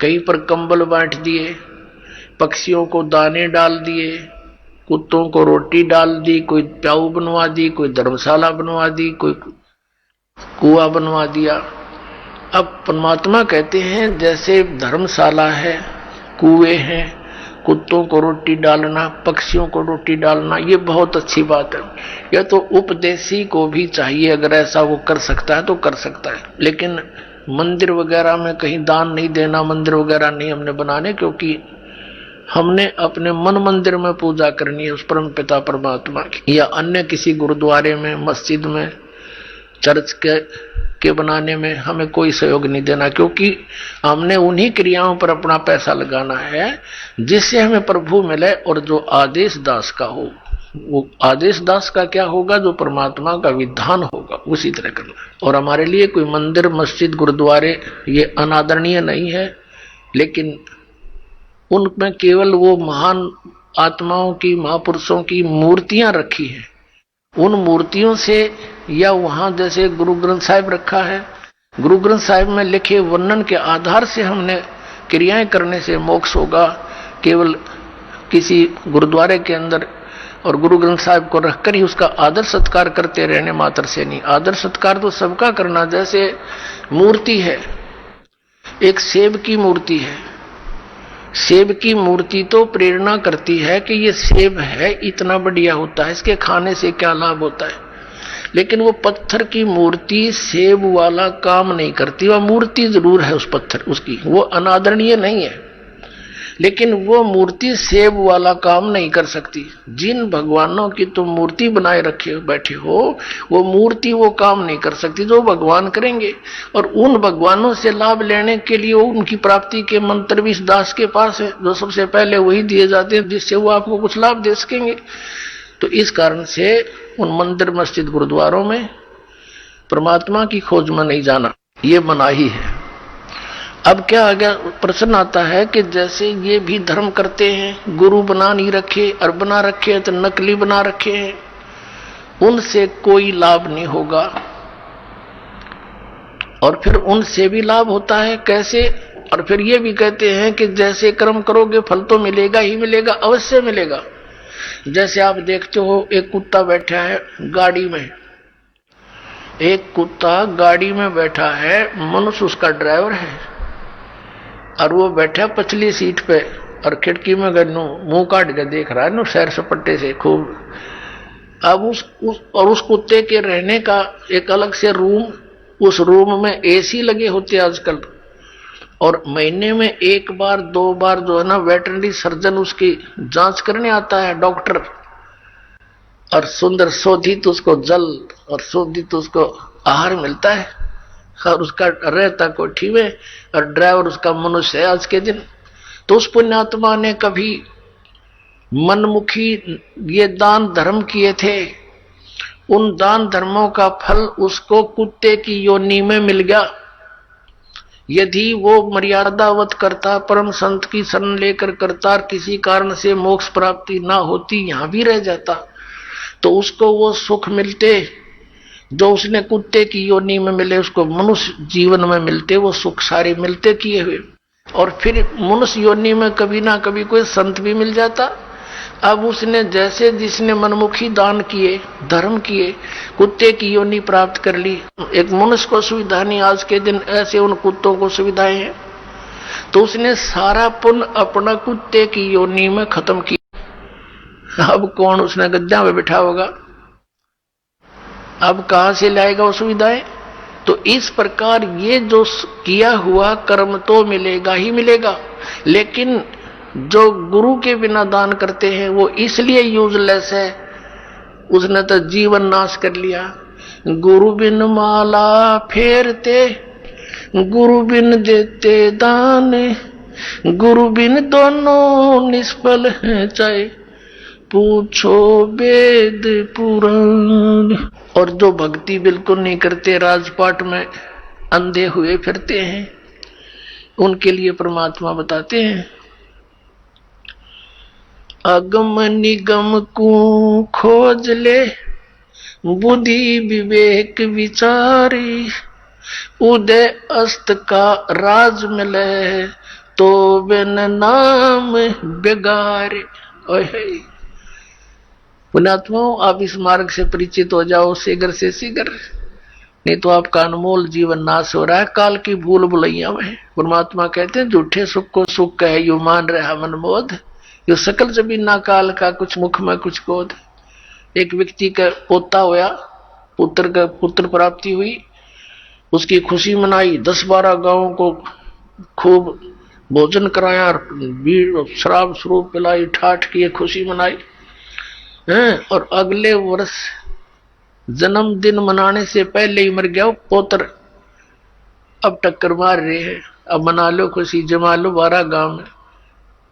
कहीं पर कंबल बांट दिए, पक्षियों को दाने डाल दिए, कुत्तों को रोटी डाल दी, कोई प्याऊ बनवा दी, कोई धर्मशाला बनवा दी, कोई कुआं बनवा दिया। अब परमात्मा कहते हैं जैसे धर्मशाला है, कुएं हैं, कुत्तों को रोटी डालना, पक्षियों को रोटी डालना, ये बहुत अच्छी बात है। यह तो उपदेशी को भी चाहिए, अगर ऐसा वो कर सकता है तो कर सकता है। लेकिन मंदिर वगैरह में कहीं दान नहीं देना, मंदिर वगैरह नहीं हमने बनाने, क्योंकि हमने अपने मन मंदिर में पूजा करनी है उस परम पिता परमात्मा की, या अन्य किसी गुरुद्वारे में, मस्जिद में, चर्च के बनाने में हमें कोई सहयोग नहीं देना, क्योंकि हमने उन्हीं क्रियाओं पर अपना पैसा लगाना है जिससे हमें प्रभु मिले। और जो आदेश दास का हो, वो आदेश दास का क्या होगा, जो परमात्मा का विधान होगा उसी तरह करना। और हमारे लिए कोई मंदिर, मस्जिद, गुरुद्वारे ये अनादरणीय नहीं है, लेकिन उनमें केवल वो महान आत्माओं की, महापुरुषों की मूर्तियां रखी हैं। उन मूर्तियों से, या वहां जैसे गुरु ग्रंथ साहिब रखा है, गुरु ग्रंथ साहिब में लिखे वर्णन के आधार से हमने क्रियाएं करने से मोक्ष होगा। केवल किसी गुरुद्वारे के अंदर और गुरु ग्रंथ साहिब को रखकर ही उसका आदर सत्कार करते रहने मात्र से नहीं, आदर सत्कार तो सबका करना। जैसे मूर्ति है, एक सेब की मूर्ति है, सेब की मूर्ति तो प्रेरणा करती है कि ये सेब है, इतना बढ़िया होता है, इसके खाने से क्या लाभ होता है। लेकिन वो पत्थर की मूर्ति सेब वाला काम नहीं करती। वह मूर्ति जरूर है उस पत्थर, उसकी वो अनादरणीय नहीं है, लेकिन वो मूर्ति सेब वाला काम नहीं कर सकती। जिन भगवानों की तुम मूर्ति बनाए रखे बैठे हो, वो मूर्ति वो काम नहीं कर सकती जो भगवान करेंगे। और उन भगवानों से लाभ लेने के लिए उनकी प्राप्ति के मंत्र भी इस दास के पास है, जो सबसे पहले वही दिए जाते हैं जिससे वो आपको कुछ लाभ दे सकेंगे। तो इस कारण से उन मंदिर, मस्जिद, गुरुद्वारों में परमात्मा की खोज में नहीं जाना, ये मनाही है। अब क्या आ गया, प्रश्न आता है कि जैसे ये भी धर्म करते हैं, गुरु बना नहीं रखे, और बना रखे हैं तो नकली बना रखे हैं, उनसे कोई लाभ नहीं होगा। और फिर उनसे भी लाभ होता है, कैसे? और फिर ये भी कहते हैं कि जैसे कर्म करोगे फल तो मिलेगा ही मिलेगा, अवश्य मिलेगा। जैसे आप देखते हो एक कुत्ता बैठा है गाड़ी में, एक कुत्ता गाड़ी में बैठा है, मनुष्य उसका ड्राइवर है, और वो बैठा पछली सीट पे और खिड़की में गन्नू मुंह काट के देख रहा है नो सैर सपट्टे से खूब। अब उस कुत्ते के रहने का एक अलग से रूम, उस रूम में एसी लगे होते हैं आजकल, और महीने में एक बार दो बार जो है ना वेटरनरी सर्जन उसकी जांच करने आता है, डॉक्टर, और सुंदर शोधित उसको जल और शोधित उसको आहार मिलता है, और उसका रहता कोठी में, और ड्राइवर उसका मनुष्य है आज के दिन। तो उस पुण्यात्मा ने कभी मनमुखी ये दान धर्म किए थे, उन दान धर्मों का फल उसको कुत्ते की योनि में मिल गया। यदि वो मर्यादावत करता, परम संत की शरण लेकर करता, और किसी कारण से मोक्ष प्राप्ति ना होती, यहां भी रह जाता, तो उसको वो सुख मिलते जो उसने कुत्ते की योनि में मिले, उसको मनुष्य जीवन में मिलते वो सुख सारे मिलते किए हुए। और फिर मनुष्य योनि में कभी ना कभी कोई संत भी मिल जाता। अब उसने जैसे जिसने मनमुखी दान किए, धर्म किए, कुत्ते की योनि प्राप्त कर ली। एक मनुष्य को सुविधा नहीं आज के दिन, ऐसे उन कुत्तों को सुविधाएं हैं, तो उसने सारा पुण्य अपना कुत्ते की योनि में खत्म किया। अब कौन उसने गद्दा में बैठा होगा, अब कहां से लाएगा वो सुविधाएं? तो इस प्रकार ये जो किया हुआ कर्म तो मिलेगा ही मिलेगा, लेकिन जो गुरु के बिना दान करते हैं वो इसलिए यूजलेस है, उसने तो जीवन नाश कर लिया। गुरु बिन माला फेरते, गुरु बिन देते दान, गुरु बिन दोनों निष्फल हैं चाहे पूछो वेद पुराण। और जो भक्ति बिल्कुल नहीं करते, राजपाट में अंधे हुए फिरते हैं, उनके लिए परमात्मा बताते हैं अगम निगम को खोज ले, बुद्धि विवेक विचारी, उदय अस्त का राज मिले, तो बिन नाम बेगारे। पुण्यात्माओं, आप इस मार्ग से परिचित हो जाओ शीघ्र से शीघ्र, नहीं तो आपका अनमोल जीवन नाश हो रहा है काल की भूल भुलैया में। परमात्मा कहते हैं झूठे सुख को सुख कहे यू मान रहा मन बोध, यो सकल जमीना काल का कुछ मुख में कुछ गोद। एक व्यक्ति का पोता होया, पुत्र प्राप्ति हुई, उसकी खुशी मनाई, 10-12 गांवों को खूब भोजन कराया और शराब स्वरूप पिलाई, ठाठ किए, खुशी मनाई हैं। और अगले वर्ष जन्मदिन मनाने से पहले ही मर गया पोत्र। अब टक्कर मार रहे हैं, अब मना लो खुशी, जमा लो 12 गांव में।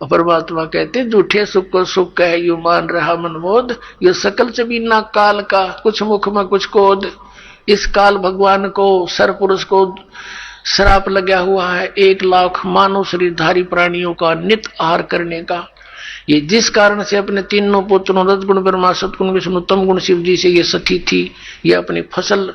परमात्मा कहते हैं झूठे सुख को सुख कहे यू मान रहा मनमोद, ये सकल जमीना काल का कुछ मुख में कुछ कोद। इस काल भगवान को, सरपुरुष को श्राप लगा हुआ है 1 लाख मानव शरीरधारी प्राणियों का नित आहार करने का। ये जिस कारण से अपने तीनों पुत्रों रजगुण ब्रह्मा सतगुण विष्णु तम गुण शिव जी से ये सती थी, ये अपनी फसल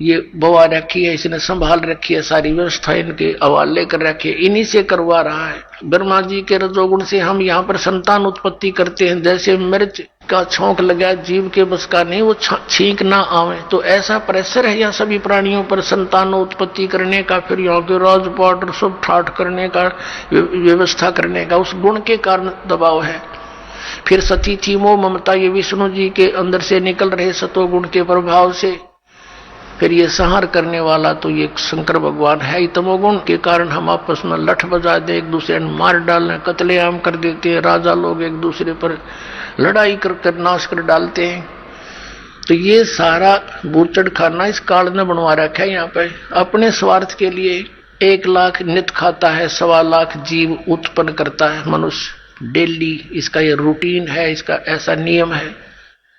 ये बवा रखी है, इसने संभाल रखी है, सारी व्यवस्था इनके हवाले कर रखी है, इन्हीं से करवा रहा है। ब्रह्मा जी के रजोगुण से हम यहाँ पर संतान उत्पत्ति करते हैं। जैसे मिर्च का छौंक लगा जीव के बस का नहीं, वो छींक ना आवे, तो ऐसा प्रेशर है यहाँ सभी प्राणियों पर संतान उत्पत्ति करने का, फिर यहाँ के राजपाट सब ठाठ करने का, व्यवस्था करने का, उस गुण के कारण दबाव है। फिर सती थी मोह ममता, ये विष्णु जी के अंदर से निकल रहे सतोगुण के प्रभाव से। फिर ये संहार करने वाला तो ये शंकर भगवान है ही। तमोगुण के कारण हम आपस में लठ बजा दे, एक दूसरे ने मार डालने, कत्लेआम कर देते हैं, राजा लोग एक दूसरे पर लड़ाई कर नाश कर डालते हैं। तो ये सारा बूचड़ खाना इस काल ने बनवा रखा है। यहाँ पे अपने स्वार्थ के लिए 1 लाख नित खाता है, 1.25 लाख जीव उत्पन्न करता है मनुष्य डेली। इसका ये रूटीन है, इसका ऐसा नियम है।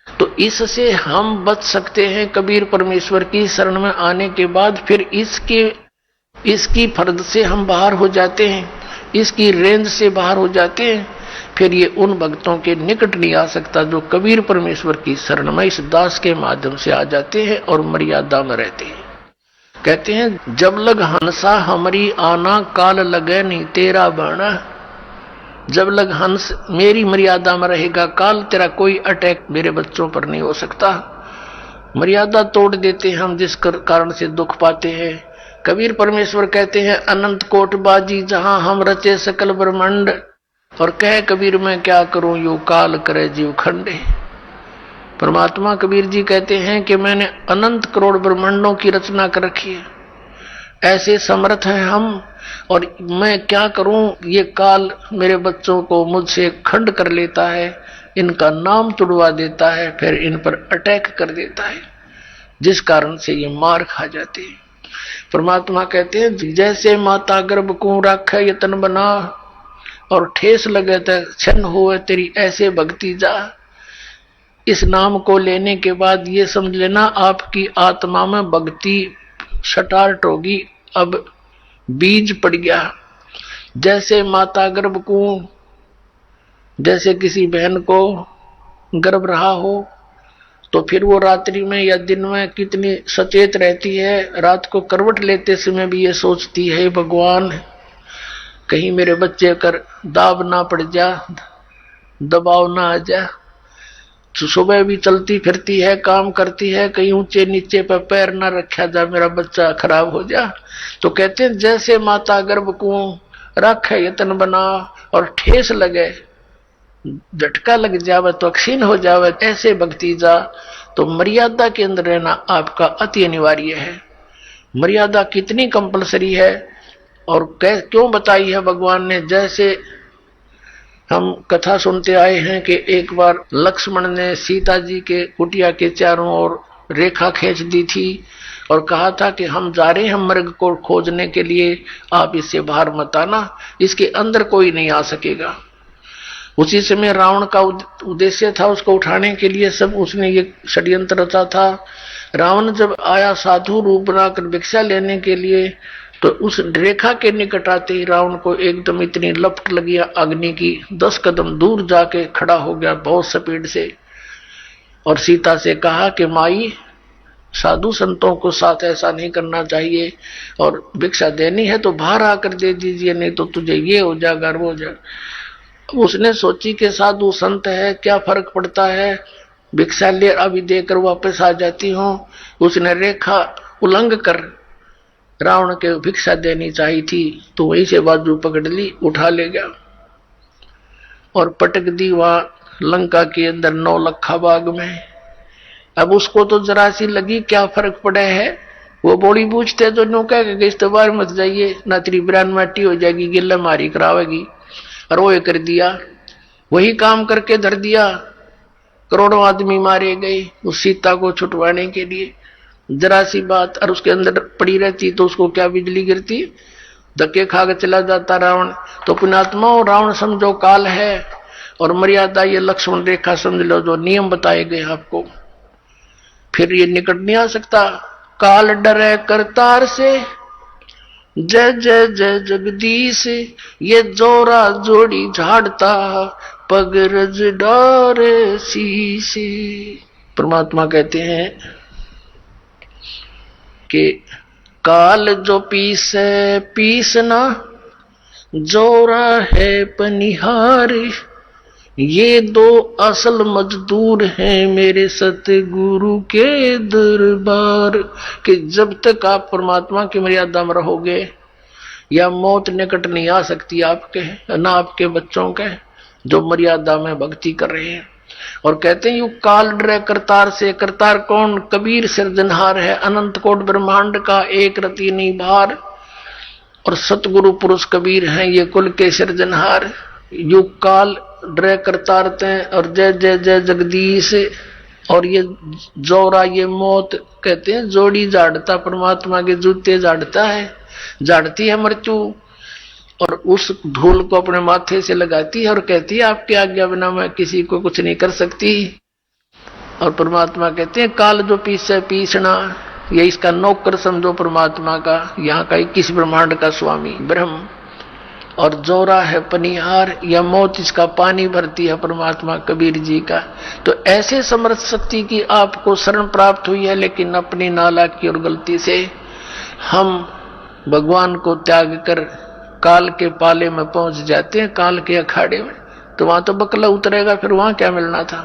तो इससे हम बच सकते हैं कबीर परमेश्वर की शरण में आने के बाद। फिर इसकी फर्द से हम बाहर हो जाते हैं, इसकी रेंज से बाहर हो जाते हैं। फिर ये उन भक्तों के निकट नहीं आ सकता जो कबीर परमेश्वर की शरण में इस दास के माध्यम से आ जाते हैं और मर्यादा में रहते हैं। कहते हैं जब लग हंसा हमारी आना, काल लगे नहीं तेरा बाणा। जब लग हंस मेरी मर्यादा में रहेगा, काल तेरा कोई अटैक मेरे बच्चों पर नहीं हो सकता। मर्यादा तोड़ देते हैं हम, जिस कारण से दुख पाते हैं। कबीर परमेश्वर कहते हैं अनंत कोट बाजी जहां हम रचे सकल ब्रह्मांड, और कह कबीर मैं क्या करूं यो काल करे जीव खंडे। परमात्मा कबीर जी कहते हैं कि मैंने अनंत करोड़ ब्रह्मांडों की रचना कर रखी है, ऐसे समर्थ हैं हम, और मैं क्या करूं, ये काल मेरे बच्चों को मुझसे खंड कर लेता है, इनका नाम तुड़वा देता है, फिर इन पर अटैक कर देता है, जिस कारण से ये मार खा जाते हैं। परमात्मा कहते हैं जैसे माता गर्भ को राखे यतन बना, और ठेस लगे तो छन हुए तेरी ऐसे भक्ति जा। इस नाम को लेने के बाद ये समझ लेना आपकी आत्मा में भक्ति स्टार्ट होगी, अब बीज पड़ गया। जैसे माता गर्भ को, जैसे किसी बहन को गर्भ रहा हो तो फिर वो रात्रि में या दिन में कितनी सचेत रहती है। रात को करवट लेते समय भी ये सोचती है भगवान कहीं मेरे बच्चे कर दाब ना पड़ जा, दबाव ना आ जा। तो सुबह भी चलती फिरती है, काम करती है, कहीं ऊंचे नीचे पर पैर ना रखा जा, मेरा बच्चा खराब हो जा। तो कहते हैं जैसे माता गर्भ को रखे यतन बना, और ठेस लगे, झटका लग जावे तो क्षीण हो जावे, ऐसे भक्ति जा। तो मर्यादा के अंदर रहना आपका अति अनिवार्य है। मर्यादा कितनी कंपलसरी है और क्यों बताई है भगवान ने। जैसे हम कथा सुनते आए हैं कि एक बार लक्ष्मण ने सीता जी के कुटिया के चारों ओर रेखा खींच दी थी और कहा था कि हम जा रहे हैं मृग को खोजने के लिए, आप इससे बाहर मत आना, इसके अंदर कोई नहीं आ सकेगा। उसी समय रावण का उद्देश्य था उसको उठाने के लिए, सब उसने ये षड्यंत्र रचा था। रावण जब आया साधु रूप बनाकर भिक्षा लेने के लिए, तो उस रेखा के निकट आते ही रावण को एकदम इतनी लपट लगी अग्नि की, 10 कदम दूर जाके खड़ा हो गया बहुत स्पीड से, और सीता से कहा कि माई, साधु संतों को साथ ऐसा नहीं करना चाहिए, और भिक्षा देनी है तो बाहर आकर दे दीजिए, नहीं तो तुझे ये हो जाएगा वो हो जाएगा। उसने सोची कि साधु संत है, क्या फर्क पड़ता है, भिक्षा ले अभी देकर वापस आ जाती हूँ। उसने रेखा उल्लंघ कर रावण के भिक्षा देनी चाहिए थी, तो वहीं से बाजू पकड़ ली, उठा ले गया और पटक दी वहां लंका के अंदर 9 लखा बाग में। अब उसको तो जरा सी लगी, क्या फर्क पड़े है, वो बोली पूछते तो नो कह इस तो बाहर मत जाइए, ना तेरी ब्रान माटी हो जाएगी, गिल्ला मारी करावेगी, और वो कर दिया, वही काम करके धर दिया। करोड़ों आदमी मारे गए उस सीता को छुटवाने के लिए, जरा सी बात, और उसके अंदर पड़ी रहती तो उसको क्या बिजली गिरती, धक्के खा के चला जाता रावण। तो पुण्यात्मा, रावण समझो काल है, और मर्यादा ये लक्ष्मण रेखा समझ लो, जो नियम बताए गए आपको, फिर ये निकट नहीं आ सकता। काल डरे करतार से, जय जय जय जगदीश, ये जोरा जोड़ी झाड़ता, पग रज डारे शीश। परमात्मा कहते हैं कि काल जो पीसे पीसना, जोरा है पनिहार, ये 2 असल मजदूर हैं मेरे सतगुरु के दरबार। कि जब तक आप परमात्मा की मर्यादा में रहोगे, या मौत निकट नहीं आ सकती आपके, ना आपके बच्चों के, जो मर्यादा में भक्ति कर रहे हैं। और कहते हैं यू काल डरे करतार से, करतार कौन, कबीर सिरजनहार है, अनंत कोट ब्रह्मांड का एक रति नहीं भार, और सतगुरु पुरुष कबीर हैं ये कुल के सिरजनहार। यू काल डरे करतार ते, और जय जय जय जगदीश, और ये जोरा ये मौत, कहते हैं जोड़ी झाड़ता, परमात्मा के जूते झाड़ता है, झाड़ती है मृत्यु, और उस धूल को अपने माथे से लगाती है और कहती है आपकी आज्ञा बिना मैं किसी को कुछ नहीं कर सकती। और परमात्मा कहते हैं काल जो पीसे पीसना, ये इसका नौकर समझो परमात्मा का, यहाँ का 21 ब्रह्मांड का स्वामी ब्रह्म। और जोरा है पनिहार, या मौत इसका पानी भरती है परमात्मा कबीर जी का। तो ऐसे समर्थ शक्ति की आपको शरण प्राप्त हुई है, लेकिन अपनी नालायकी और गलती से हम भगवान को त्याग कर काल के पाले में पहुंच जाते हैं, काल के अखाड़े में। तो वहां तो बकला उतरेगा, फिर वहां क्या मिलना था।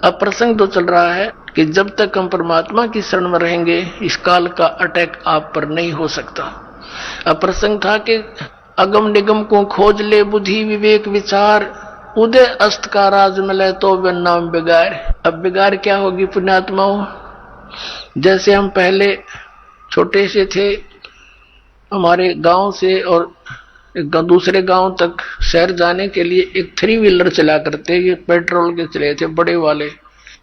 अब प्रसंग तो चल रहा है कि जब तक हम परमात्मा की शरण में रहेंगे, इस काल का अटैक आप पर नहीं हो सकता। अब प्रसंग था कि अगम निगम को खोज ले बुद्धि विवेक विचार, उदय अस्त का राज मिले तो वे नाम बिगाड़। अब बिगाड़ क्या होगी पुण्यात्माओं, जैसे हम पहले छोटे से थे, हमारे गांव से और दूसरे गांव तक शहर जाने के लिए एक 3 व्हीलर चला करते, ये पेट्रोल के चले थे बड़े वाले।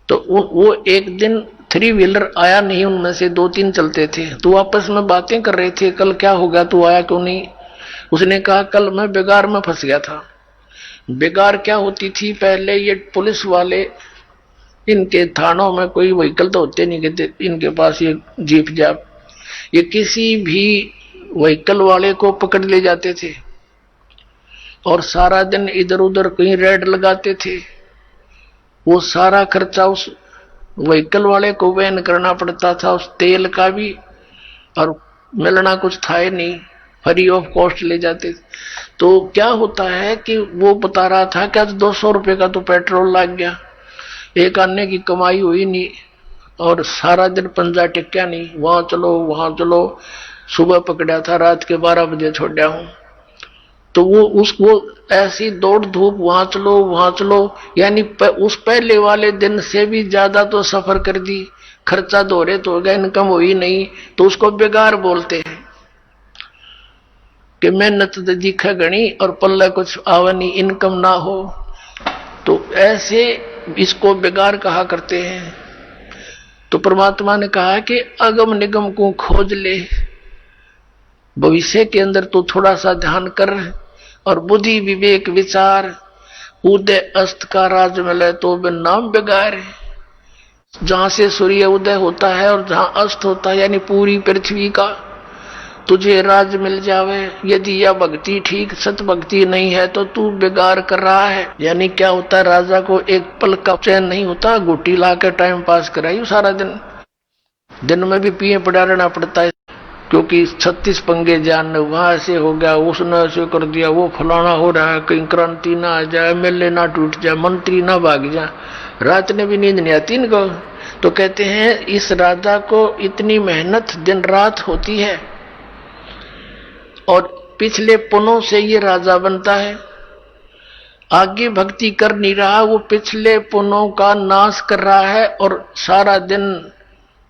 तो वो एक दिन 3 व्हीलर आया नहीं, उनमें से 2-3 चलते थे। तो आपस में बातें कर रहे थे, कल क्या होगा, तू आया क्यों नहीं। उसने कहा कल मैं बेगार में फंस गया था। बेगार क्या होती थी, पहले ये पुलिस वाले, इनके थानों में कोई व्हीकल तो होते नहीं कहते, इनके पास ये जीप जाप, ये किसी भी व्हीकल वाले को पकड़ ले जाते थे और सारा दिन इधर उधर कहीं रेड लगाते थे। वो सारा खर्चा उस व्हीकल वाले को वहन करना पड़ता था, उस तेल का भी, और मिलना कुछ था ही नहीं, फ्री ऑफ कॉस्ट ले जाते। तो क्या होता है कि वो बता रहा था कि आज 200 रुपए का तो पेट्रोल लग गया, एक आने की कमाई हुई नहीं, और सारा दिन पंजा टिक्या नहीं, वहां चलो वहां चलो। सुबह पकड़ा था, रात के 12 बजे छोड़ा हूं। तो वो उसको ऐसी दौड़ धूप वहां चलो, यानी उस पहले वाले दिन से भी ज्यादा तो सफर कर दी, खर्चा दोहरे तो हो गया, इनकम हुई नहीं, तो उसको बेकार बोलते हैं कि मेहनत दिखा गणी और पल्ला कुछ आवनी, इनकम ना हो, तो ऐसे इसको बेकार कहा करते हैं। तो परमात्मा ने कहा कि अगम निगम को खोज ले, भविष्य के अंदर तो थोड़ा सा ध्यान कर, और बुद्धि विवेक विचार, उदय अस्त का राज मिले तो बिन नाम बेगार। जहां से सूर्य उदय होता है और जहां अस्त होता है, यानी पूरी पृथ्वी का तुझे राज मिल जावे, यदि यह भक्ति ठीक सत भक्ति नहीं है तो तू बेगार कर रहा है। यानी क्या होता है, राजा को एक पल का चैन नहीं होता, गुटी ला के टाइम पास कराई सारा दिन में भी पिए पड़ा रहना पड़ता है, क्योंकि 36 पंगे जान, वहां ऐसे हो गया, उसने ऐसे कर दिया, वो फलाना हो रहा है, कहीं क्रांति ना आ जाए, एमएलए ना टूट जाए, मंत्री ना भाग जाए, रात ने भी नींद नहीं आती इनको। तो कहते हैं इस राजा को इतनी मेहनत दिन रात होती है, और पिछले पुनों से ये राजा बनता है, आगे भक्ति कर नहीं रहा, वो पिछले पुनों का नाश कर रहा है, और सारा दिन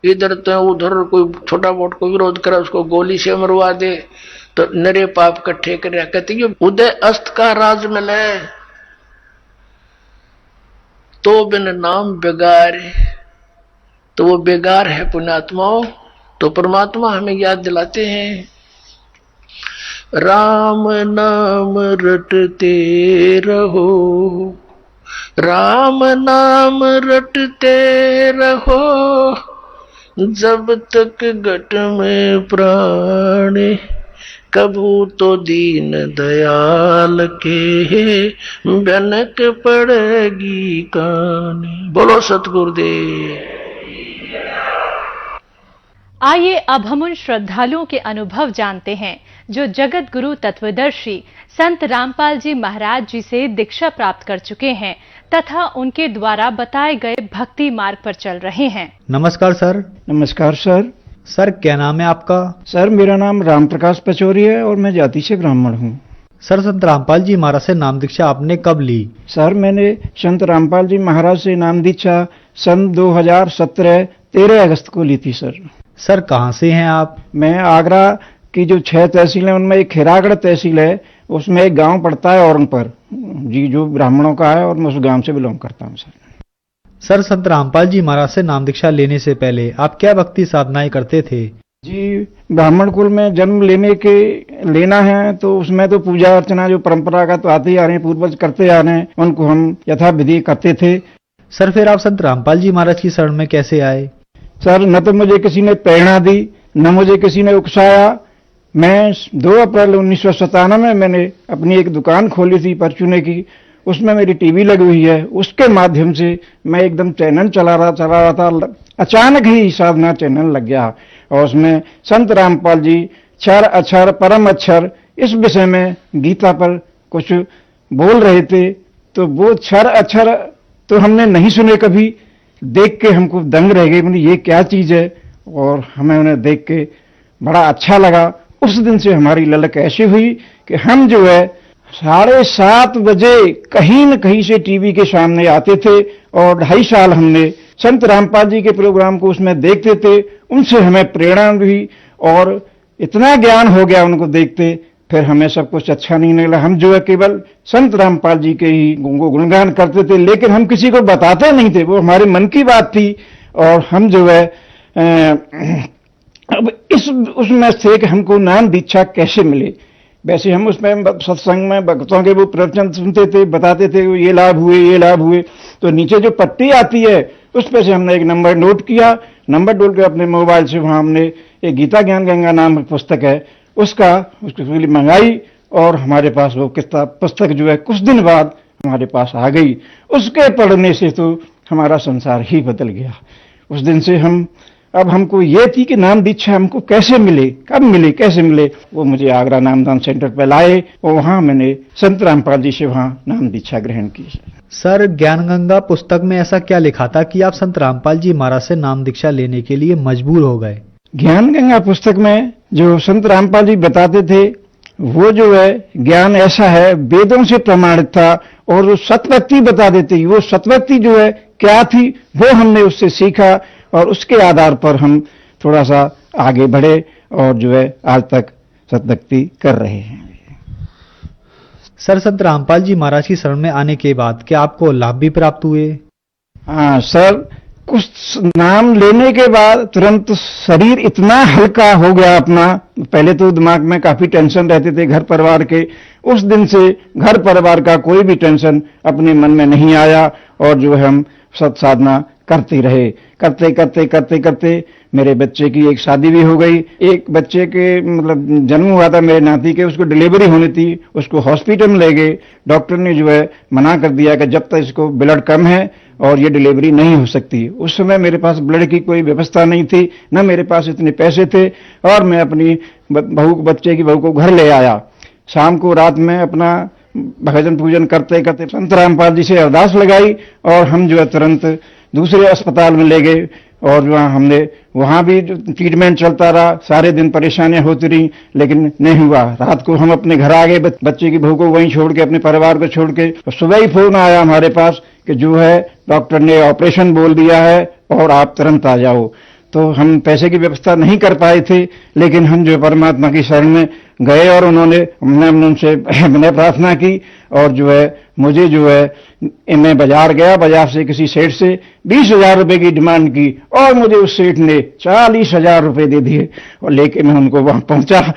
इधर तो उधर कोई छोटा मोटा को विरोध करे उसको गोली से मरवा दे, तो नरे पाप इकट्ठे कर। कहते ये उदय अस्त का राज मिले तो बिन नाम बेगार, तो वो बेगार है पुण्यात्माओं। तो परमात्मा हमें याद दिलाते हैं, राम नाम रटते रहो, राम नाम रटते रहो, जब तक घट में प्राण, कबू तो दीन दयाल के भनक पड़ेगी कान। बोलो सतगुरुदेव। आइए अब हम उन श्रद्धालुओं के अनुभव जानते हैं जो जगत गुरु तत्वदर्शी संत रामपाल जी महाराज जी से दीक्षा प्राप्त कर चुके हैं तथा उनके द्वारा बताए गए भक्ति मार्ग पर चल रहे हैं। नमस्कार सर। नमस्कार सर। सर क्या नाम है आपका? सर मेरा नाम राम प्रकाश पचौरी है और मैं जाति से ब्राह्मण हूँ। सर संत रामपाल जी महाराज से नाम दीक्षा आपने कब ली? सर मैंने संत रामपाल जी महाराज से नाम दीक्षा सन 2017 13 अगस्त को ली थी सर। सर कहाँ से हैं आप? मैं आगरा की जो 6 तहसील है उनमें एक खैरागढ़ तहसील है, उसमें एक गांव पड़ता है औरंगपुर जी, जो ब्राह्मणों का है, और मैं उस गांव से बिलोंग करता हूं सर। सर संत रामपाल जी महाराज से नाम दीक्षा लेने से पहले आप क्या भक्ति साधनाएं करते थे? जी ब्राह्मण कुल में जन्म लेना है तो उसमें तो पूजा अर्चना जो परंपरागत तो आते ही आ रहे हैं, पूर्वज करते आ रहे हैं, उनको हम यथाविधि करते थे। सर फिर आप संत रामपाल जी महाराज की शरण में कैसे आए? सर न तो मुझे किसी ने प्रेरणा दी, न मुझे किसी ने उकसाया। मैं 2 अप्रैल 1997 में मैंने अपनी एक दुकान खोली थी परचूने की, उसमें मेरी टीवी लगी हुई है, उसके माध्यम से मैं एकदम चैनल चला रहा था। अचानक ही साधना चैनल लग गया और उसमें संत रामपाल जी क्षर अक्षर परम अक्षर इस विषय में गीता पर कुछ बोल रहे थे। तो वो क्षर अक्षर तो हमने नहीं सुने कभी, देख के हमको दंग रह गए, मतलब ये क्या चीज है, और हमें उन्हें देख के बड़ा अच्छा लगा। उस दिन से हमारी ललक ऐसी हुई कि हम जो है 7:30 बजे कहीं न कहीं से टीवी के सामने आते थे और 2.5 साल हमने संत रामपाल जी के प्रोग्राम को उसमें देखते थे। उनसे हमें प्रेरणा हुई और इतना ज्ञान हो गया उनको देखते, फिर हमें सब कुछ अच्छा नहीं लगा। हम जो है केवल संत रामपाल जी के ही गुणगान करते थे, लेकिन हम किसी को बताते नहीं थे, वो हमारे मन की बात थी। और हम जो है अब उसमें थे कि हमको नाम दीक्षा कैसे मिले। वैसे हम उसमें सत्संग में भक्तों के वो प्रवचन सुनते थे, बताते थे ये लाभ हुए। तो नीचे जो पट्टी आती है उस पर से हमने एक नंबर नोट किया, नंबर डोल के अपने मोबाइल से वहां हमने एक गीता ज्ञान गंगा नाम पुस्तक है उसकी मंगाई, और हमारे पास वो किताब पुस्तक जो है कुछ दिन बाद हमारे पास आ गई। उसके पढ़ने से तो हमारा संसार ही बदल गया। उस दिन से अब हमको ये थी कि नाम दीक्षा हमको कैसे मिले, कब मिले, कैसे मिले। वो मुझे आगरा नामदान सेंटर पर लाए और वहां मैंने संत रामपाल जी से वहां नाम दीक्षा ग्रहण की। सर ज्ञान गंगा पुस्तक में ऐसा क्या लिखा था कि आप संत रामपाल जी महाराज से नाम दीक्षा लेने के लिए मजबूर हो गए? ज्ञान गंगा पुस्तक में जो संत रामपाल जी बताते थे वो जो है ज्ञान ऐसा है, वेदों से प्रमाणित था और वो सतवक्ति बता देती। वो सतवक्ति जो है क्या थी वो हमने उससे सीखा और उसके आधार पर हम थोड़ा सा आगे बढ़े और जो है आज तक सतभक्ति कर रहे हैं। सर, संत रामपाल जी महाराज की शरण में आने के बाद क्या आपको लाभ भी प्राप्त हुए? हाँ सर, कुछ नाम लेने के बाद तुरंत शरीर इतना हल्का हो गया अपना। पहले तो दिमाग में काफी टेंशन रहते थे घर परिवार के, उस दिन से घर परिवार का कोई भी टेंशन अपने मन में नहीं आया और जो है हम सत साधना करते रहे। करते करते करते करते मेरे बच्चे की एक शादी भी हो गई। एक बच्चे के मतलब जन्म हुआ था मेरे नाती के, उसको डिलीवरी होनी थी, उसको हॉस्पिटल में ले गए। डॉक्टर ने जो है मना कर दिया कि जब तक इसको ब्लड कम है और ये डिलीवरी नहीं हो सकती। उस समय मेरे पास ब्लड की कोई व्यवस्था नहीं थी, न मेरे पास इतने पैसे थे और मैं अपनी बच्चे की बहू को घर ले आया। शाम को रात में अपना भजन पूजन करते करते संत रामपाल जी से अरदास लगाई और हम जो है तुरंत दूसरे अस्पताल में ले गए और वहां भी जो ट्रीटमेंट चलता रहा। सारे दिन परेशानियां होती रही लेकिन नहीं हुआ। रात को हम अपने घर आ गए, बच्चे की बहू को वहीं छोड़ के, अपने परिवार को छोड़ के। तो सुबह ही फोन आया हमारे पास कि जो है डॉक्टर ने ऑपरेशन बोल दिया है और आप तुरंत आ जाओ। तो हम पैसे की व्यवस्था नहीं कर पाए थे, लेकिन हम जो परमात्मा की शरण में गए और हमने उनसे मैंने प्रार्थना की और जो है मुझे जो है मैं बाजार गया, बाजार से किसी सेठ से 20,000 रुपए की डिमांड की और मुझे उस सेठ ने 40,000 रुपए दे दिए और लेके मैं उनको वहां पहुंचा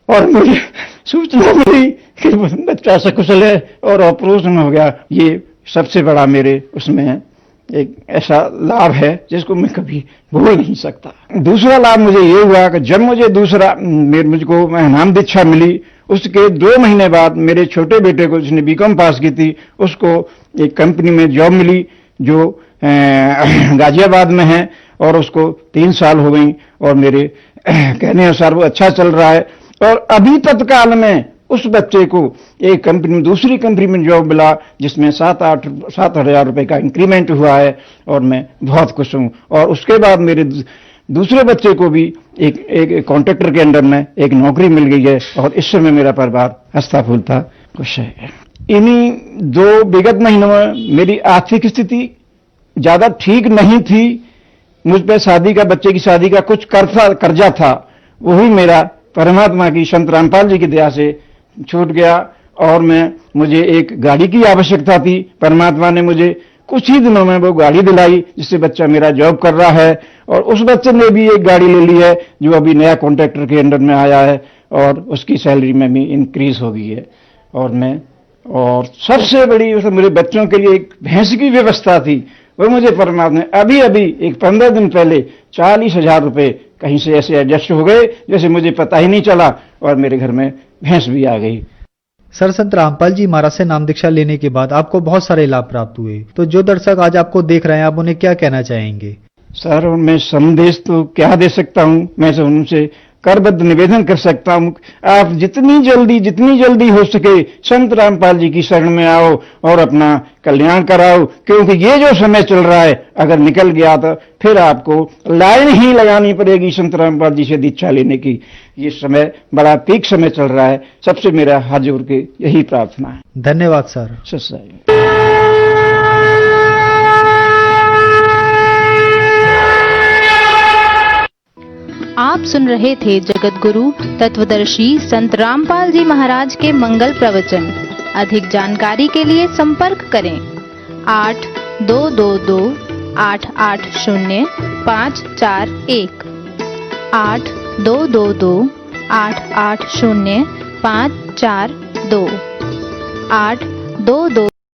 और मुझे सूचना मिली कि बच्चा सकुशल है और ऑपरेशन हो गया। ये सबसे बड़ा मेरे उसमें एक ऐसा लाभ है जिसको मैं कभी भूल नहीं सकता। दूसरा लाभ मुझे ये हुआ कि जब मुझको इनाम दीक्षा मिली, उसके 2 महीने बाद मेरे छोटे बेटे को, जिसने बीकॉम पास की थी, उसको एक कंपनी में जॉब मिली जो गाजियाबाद में है और उसको 3 साल हो गई और मेरे कहने अनुसार वो अच्छा चल रहा है। और अभी तत्काल में उस बच्चे को एक कंपनी, दूसरी कंपनी में जॉब मिला जिसमें 7,000 रुपए का इंक्रीमेंट हुआ है और मैं बहुत खुश हूं। और उसके बाद मेरे दूसरे बच्चे को भी एक कॉन्ट्रैक्टर के अंडर में एक नौकरी मिल गई है और इस समय मेरा परिवार हंसता फूलता खुश है। इन्हीं 2 विगत महीनों में मेरी आर्थिक स्थिति ज्यादा ठीक नहीं थी। मुझ पर बच्चे की शादी का कुछ कर्जा था, वही मेरा परमात्मा की, संत रामपाल जी की दया से छूट गया और मुझे एक गाड़ी की आवश्यकता थी। परमात्मा ने मुझे कुछ ही दिनों में वो गाड़ी दिलाई जिससे बच्चा मेरा जॉब कर रहा है और उस बच्चे ने भी एक गाड़ी ले ली है जो अभी नया कॉन्ट्रैक्टर के अंडर में आया है और उसकी सैलरी में भी इंक्रीज हो गई है। और सबसे बड़ी मेरे बच्चों के लिए एक भैंस की व्यवस्था थी, वो मुझे परमात्मा ने अभी एक 15 दिन पहले 40,000 रुपए कहीं से ऐसे एडजस्ट हो गए जैसे मुझे पता ही नहीं चला और मेरे घर में भैंस भी आ गई। सर, संत रामपाल जी महाराज से नाम दीक्षा लेने के बाद आपको बहुत सारे लाभ प्राप्त हुए, तो जो दर्शक आज आपको देख रहे हैं आप उन्हें क्या कहना चाहेंगे? सर, मैं संदेश तो क्या दे सकता हूं, मैं उनसे करबद्ध निवेदन कर सकता हूं, आप जितनी जल्दी हो सके संत रामपाल जी की शरण में आओ और अपना कल्याण कराओ, क्योंकि ये जो समय चल रहा है अगर निकल गया तो फिर आपको लाइन ही लगानी पड़ेगी संत रामपाल जी से दीक्षा लेने की। ये समय बड़ा पीक समय चल रहा है। सबसे मेरा हाथ जोड़ के यही प्रार्थना है। धन्यवाद सर। सत्संग। आप सुन रहे थे जगत गुरु तत्वदर्शी संत रामपाल जी महाराज के मंगल प्रवचन। अधिक जानकारी के लिए संपर्क करें 8222-880-541 8222-880-542 822